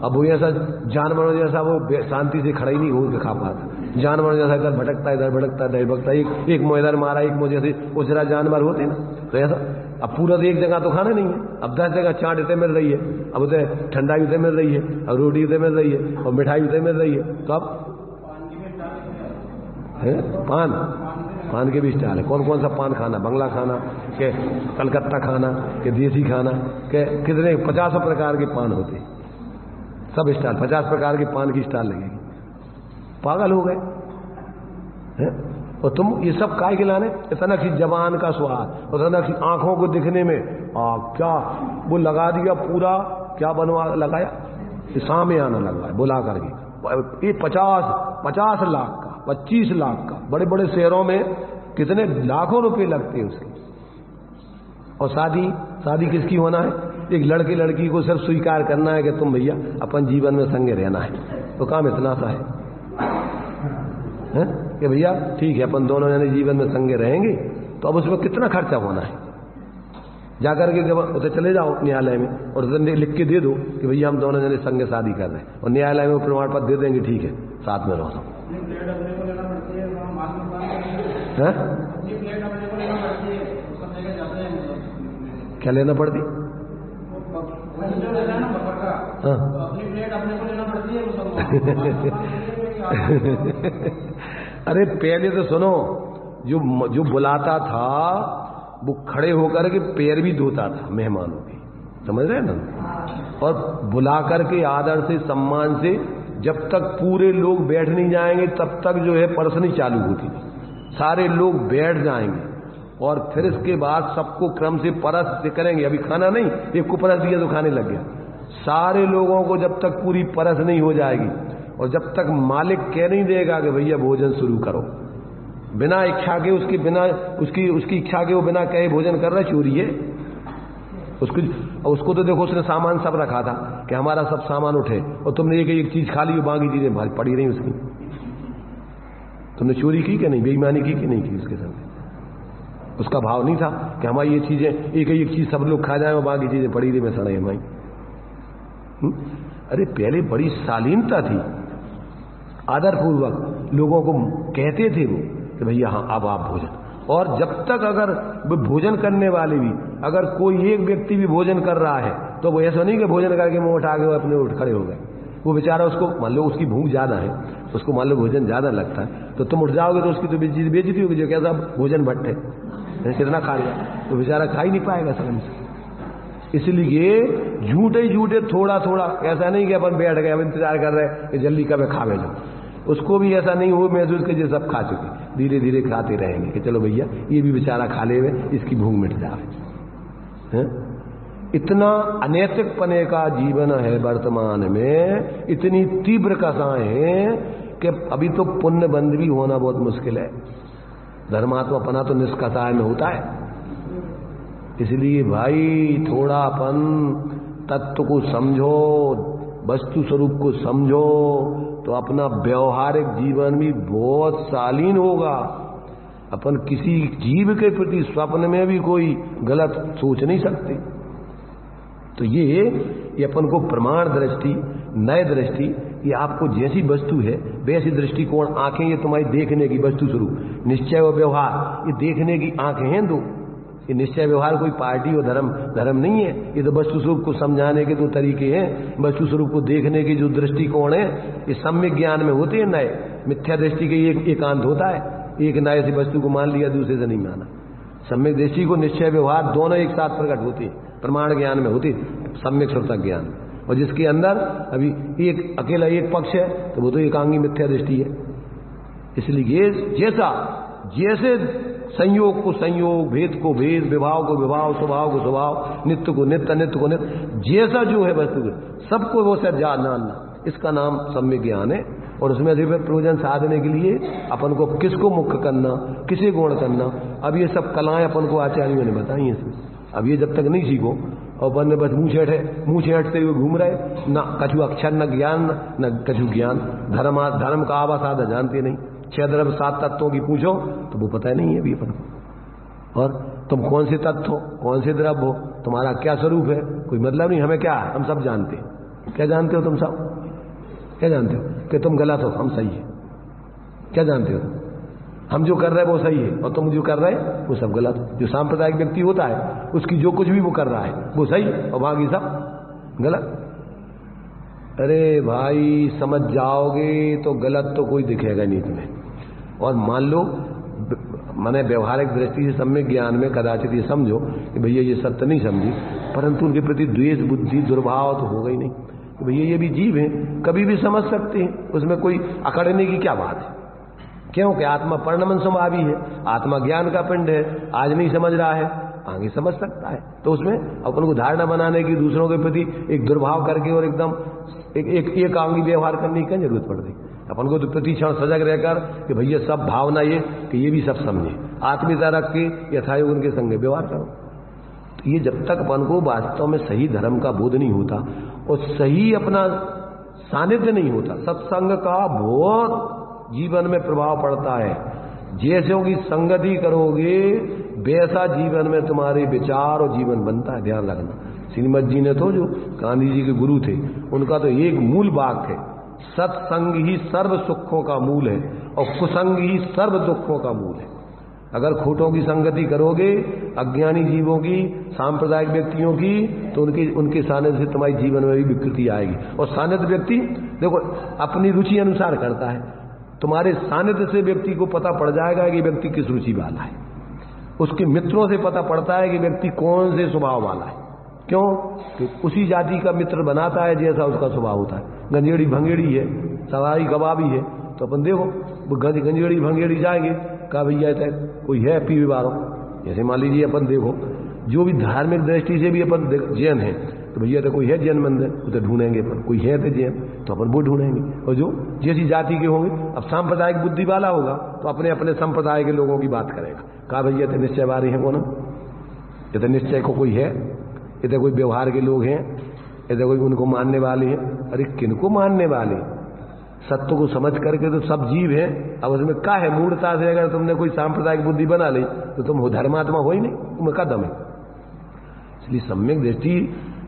अब वो ऐसा जानवरों जैसा वो शांति से खड़ा ही नहीं हो खा पाता। जानवरों जैसा इधर भटकता, इधर भटकता, इधर भटकता, एक मुँह इधर मारा, एक मुँह जैसे उजरा जानवर होते ना, तो ऐसा। अब पूरा एक जगह तो खाना नहीं है, अब 10 जगह चाट इतने मिल रही है, अब उसे ठंडाई उतने मिल रही है, अब रोटी उतने मिल रही है, और मिठाई उतने मिल रही है। तो अब पान के भी स्टाइल है। कौन कौन सा पान खाना? बंगला खाना के कलकत्ता खाना के देसी खाना के कितने 50 प्रकार के पान होते, सब स्टाइल 50 प्रकार के पान की स्टाइल लगेगी। पागल हो गए। और तुम ये सब काय खिलाने? इतना कि जबान का स्वाद, इतना कि आंखों को दिखने में क्या वो लगा दिया पूरा, क्या बनवा लगाया, सामने आना लगवाया बुला करके। ये 50 लाख का, 25 लाख का, बड़े बड़े शहरों में कितने लाखों रुपए लगते हैं उसके। और शादी किसकी होना है? एक लड़के लड़की को सिर्फ स्वीकार करना है कि तुम भैया अपन जीवन में संगे रहना है, तो काम इतना सा है कि भैया ठीक है अपन दोनों जने जीवन में संगे रहेंगे, तो अब उसमें कितना खर्चा होना है? जाकर के उसे चले जाओ न्यायालय में और उसे लिख के दे दो कि भैया हम दोनों जने संग शादी कर रहे हैं, और न्यायालय में वो प्रमाण पत्र दे देंगे, ठीक है साथ में रहो सब। क्या लेना पड़ती? अरे पहले तो सुनो, जो बुलाता था वो खड़े होकर के पैर भी धोता था मेहमानों के, समझ रहे हैं ना, और बुला करके आदर से सम्मान से जब तक पूरे लोग बैठ नहीं जाएंगे तब तक जो है परसनी चालू होती थी। सारे लोग बैठ जाएंगे और फिर इसके बाद सबको क्रम से परस से करेंगे। अभी खाना नहीं, एक को परस दिया तो खाने लग गया। सारे लोगों को जब तक पूरी परस नहीं हो जाएगी और जब तक मालिक कह नहीं देगा कि भैया भोजन शुरू करो, बिना इच्छा के उसकी इच्छा के वो बिना कहे भोजन कर रहा है, चोरी है। उसको तो देखो उसने सामान सब रखा था कि हमारा सब सामान उठे, और तुमने एक चीज खा ली, बाकी चीजें भारी पड़ी रही उसकी। तुमने चोरी की कि नहीं, बेईमानी की कि नहीं की उसके संग? उसका भाव नहीं था कि हमारी ये चीजें एक चीज सब लोग खा जाए और बाकी चीजें पड़ी रही में सड़े हमारी। अरे पहले बड़ी शालीनता थी, आदरपूर्वक लोगों को कहते थे वो कि भैया हाँ अब आप भोजन। और जब तक अगर भोजन करने वाले भी, अगर कोई एक व्यक्ति भी भोजन कर रहा है तो वो ऐसा नहीं कि भोजन करके मुंह उठा के अपने उठ खड़े हो गए। वो बेचारा, उसको मान लो उसकी भूख ज्यादा है, उसको मान लो भोजन ज्यादा लगता है, तो तुम उठ जाओगे तो उसकी तो बेइज्जती होगी, जो कैसा भोजन भट्ट है, कितना खा लिया, तो बेचारा खा ही नहीं पाएगा समझ से। इसलिए झूठे थोड़ा थोड़ा, ऐसा नहीं कि अपन बैठ गए अब इंतजार कर रहे हैं कि जल्दी कब खावे जाओ, उसको भी ऐसा नहीं हो महसूस कि जो सब खा चुके, धीरे धीरे खाते रहेंगे कि चलो भैया ये भी बेचारा खा ले, इसकी भूख मिट जाए। इतना अनैतिक पने का जीवन है वर्तमान में, इतनी तीव्र कसाएं हैं कि अभी तो पुण्य बंद भी होना बहुत मुश्किल है। धर्मात्मा पना तो निष्कसाय में होता है। इसलिए भाई थोड़ा अपन तत्व को समझो, वस्तु स्वरूप को समझो, तो अपना व्यवहारिक जीवन भी बहुत शालीन होगा। अपन किसी जीव के प्रति स्वप्न में भी कोई गलत सोच नहीं सकते। तो ये अपन को प्रमाण दृष्टि, नए दृष्टि, ये आपको जैसी वस्तु है वैसी दृष्टिकोण, आंखें ये तुम्हारी देखने की वस्तु स्वरूप, निश्चय व व्यवहार ये देखने की आंखें हैं दो। ये निश्चय व्यवहार कोई पार्टी और धर्म नहीं है, ये तो वस्तु स्वरूप को समझाने के दो तरीके हैं। वस्तु स्वरूप को देखने के जो दृष्टिकोण है ये सम्यक ज्ञान में होते हैं नए। मिथ्या दृष्टि के एकांत होता है, एक नए से वस्तु को मान लिया, दूसरे से नहीं माना। सम्यक दृष्टि को निश्चय व्यवहार दोनों एक साथ प्रकट होते हैं, प्रमाण ज्ञान में होती, सम्यक श्रोतक ज्ञान। और जिसके अंदर अभी एक अकेला एक पक्ष है तो वो तो एकांगी मिथ्या दृष्टि है। इसलिए जैसे संयोग को संयोग, भेद को भेद, विभाव को विभाव, स्वभाव को स्वभाव, नित्य को नित्य, अनित्य को नित्य, जैसा जो है वस्तु सबको वो सब जानना, इसका नाम सम्यक ज्ञान है। और उसमें अधिक प्रयोजन साधने के लिए अपन को किसको मुख्य करना, किसे गौण करना, अब ये सब कलाएं अपन को आचार्यों ने बताई हैं इसमें। अब ये जब तक नहीं सीखो और अपन ने बस मुंह छेड़ते हुए घूम रहे, ना कछु अक्षर, न ज्ञान, न कछु ज्ञान। धर्म का आवास आधा जानते नहीं। 6 द्रव्य 7 तत्वों की पूछो तो वो पता नहीं है अभी अपन को। और तुम कौन से तत्व हो, कौन से द्रव्य हो, तुम्हारा क्या स्वरूप है, कोई मतलब नहीं। हमें क्या है, हम सब जानते हैं। क्या जानते हो तुम सब? क्या जानते हो? कि तुम गलत हो, हम सही है। क्या जानते हो? हम जो कर रहे हैं वो सही है और तुम जो कर रहे हैं वो सब गलत। जो सांप्रदायिक व्यक्ति होता है उसकी जो कुछ भी वो कर रहा है वो सही और बाकी सब गलत। अरे भाई समझ जाओगे तो गलत तो कोई दिखेगा नहीं तुम्हें। और मान लो मैंने व्यवहारिक दृष्टि से सम्यक ज्ञान में कदाचित ये समझो कि भैया ये सत्य नहीं समझी, परंतु उनके प्रति द्वेष बुद्धि दुर्भाव तो होगा ही नहीं। भैया ये भी जीव हैं, कभी भी समझ सकते हैं, उसमें कोई अकड़ने की क्या बात है। क्योंकि आत्मा पर्णमन स्वभावी है, आत्मा ज्ञान का पिंड है। आज नहीं समझ रहा है, आगे समझ सकता है। तो उसमें अपन को धारणा बनाने की, दूसरों के प्रति एक दुर्भाव करके और एकदम एक आंगी व्यवहार करने की क्या जरूरत पड़ रही। अपन को तो प्रति क्षण सजग रहकर कि भैया सब भावना ये कि ये भी सब समझे, आत्मीयता रख के यथायोग उनके संग व्यवहार करो। तो ये जब तक अपन को वास्तव में सही धर्म का बोध नहीं होता और सही अपना सानिध्य नहीं होता, सत्संग का बहुत जीवन में प्रभाव पड़ता है। जैसों की संगति करोगे वैसा जीवन में तुम्हारे विचार और जीवन बनता है। ध्यान रखना, श्रीमद जी ने तो जो गांधी जी के गुरु थे उनका तो एक मूल वाक्य है, सत्संग ही सर्व सुखों का मूल है और कुसंग ही सर्व दुखों का मूल है। अगर खोटों की संगति करोगे, अज्ञानी जीवों की, सांप्रदायिक व्यक्तियों की, तो उनके सानिध्य से तुम्हारे जीवन में भी विकृति आएगी। और सानिध्य व्यक्ति देखो अपनी रुचि अनुसार करता है। तुम्हारे सानिध्य से व्यक्ति को पता पड़ जाएगा कि व्यक्ति किस रुचि वाला है। उसके मित्रों से पता पड़ता है कि व्यक्ति कौन से स्वभाव वाला है। क्यों? कि उसी जाति का मित्र बनाता है जैसा उसका स्वभाव होता है। गंजेड़ी भंगेड़ी है, सवारी कबाबी है, तो अपन देखो गंजेड़ी भंगेड़ी जाएंगे, कहा भैया कोई है पीवी वालों, जैसे मान लीजिए अपन देखो जो भी धार्मिक दृष्टि से भी अपन जैन है तो भैया तो कोई है जैन मंदिर, वो तो ढूंढेंगे अपन, कोई है तो जैन तो अपन वो ढूंढेंगे। और जो जैसी जाति के होंगे, अब सांप्रदायिक बुद्धि वाला होगा तो अपने अपने संप्रदाय के लोगों की बात करेगा। कहा भैया तो निश्चय वाले हैं कौन, ये तो निश्चय को कोई है, ये तो कोई व्यवहार के लोग हैं, ये तो कोई उनको मानने वाले हैं। अरे किनको मानने वाले? सत्य को समझ करके तो सब जीव है। अब उसमें क्या है, मूर्खता से अगर तुमने कोई सांप्रदायिक बुद्धि बना ली तो तुम धर्मात्मा हो ही नहीं, तुम्हें क्या दम है। इसलिए सम्यक दृष्टि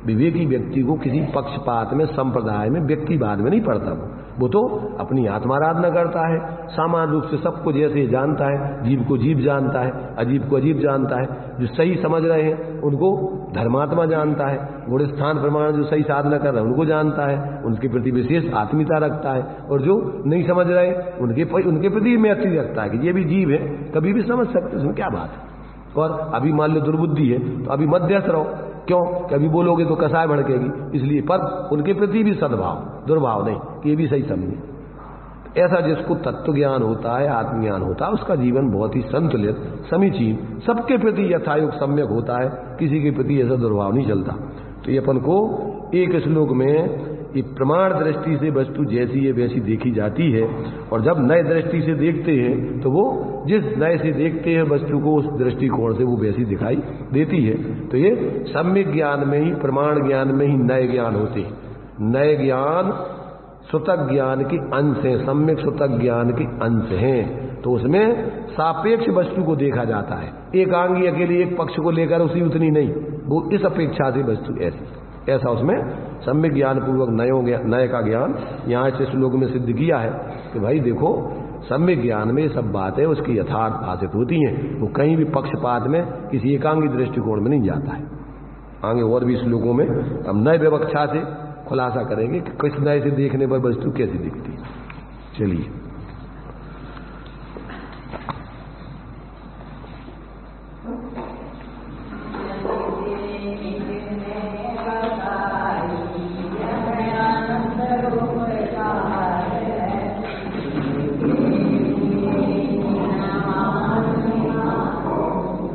विवेकी व्यक्ति को किसी पक्षपात में, संप्रदाय में, व्यक्तिवाद में नहीं पड़ता। वो तो अपनी आत्माराधना करता है, सामान्य रूप से सबको जैसे जानता है, जीव को जीव जानता है, अजीब को अजीब जानता है। जो सही समझ रहे हैं उनको धर्मात्मा जानता है, गुण स्थान प्रमाण जो सही साधना कर रहे हैं उनको जानता है, उनके प्रति विशेष आत्मीयता रखता है। और जो नहीं समझ रहे उनके प्रति मैत्री रखता है कि ये भी जीव है, कभी भी समझ सकते, उसमें क्या बात है। और अभी मान लो दुर्बुद्धि है तो अभी मध्यस्थ रहो, क्यों? कभी बोलोगे तो कसाय भड़केगी, इसलिए पर उनके प्रति भी सद्भाव, दुर्भाव नहीं कि ये भी सही समझे। ऐसा जिसको तत्व ज्ञान होता है, आत्मज्ञान होता है, उसका जीवन बहुत ही संतुलित, समीचीन, सबके प्रति यथायुग सम्यक होता है, किसी के प्रति ऐसा दुर्भाव नहीं चलता। तो ये अपन को एक श्लोक में ये प्रमाण दृष्टि से वस्तु जैसी है वैसी देखी जाती है, और जब नए दृष्टि से देखते हैं तो वो जिस नए से देखते हैं वस्तु को उस दृष्टिकोण से वो वैसी दिखाई देती है। तो ये सम्यक ज्ञान में ही, प्रमाण ज्ञान में ही नए ज्ञान होते हैं। नए ज्ञान सुतक ज्ञान के अंश हैं, सम्यक सुतक ज्ञान के अंश हैं। तो उसमें सापेक्ष वस्तु को देखा जाता है, एकांगी अकेले एक पक्ष को लेकर उसी उतनी नहीं, वो इस अपेक्षा से वस्तु ऐसा उसमें सम्यक ज्ञान पूर्वक नए का ज्ञान यहाँ इस श्लोक में सिद्ध किया है कि भाई देखो सम्यक ज्ञान में ये सब बातें उसकी यथार्थ भाषित होती हैं, वो कहीं भी पक्षपात में किसी एकांगी दृष्टिकोण में नहीं जाता है। आगे और भी श्लोकों में हम नए विवक्षा से खुलासा करेंगे कि किस नए से देखने पर वस्तु कैसी दिखती है। चलिए,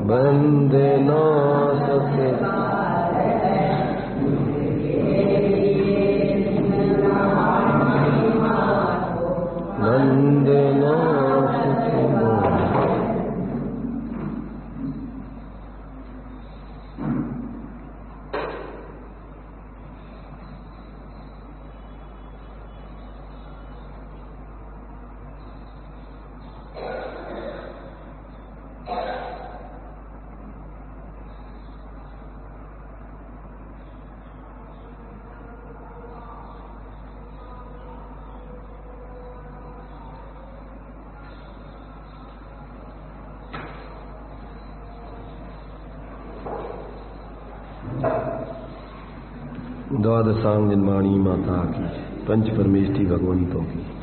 वंदे नासते वंदे नासते। द्वादशांग जन्माणी माता की, पंच परमेष्ठी भगवानी तो की।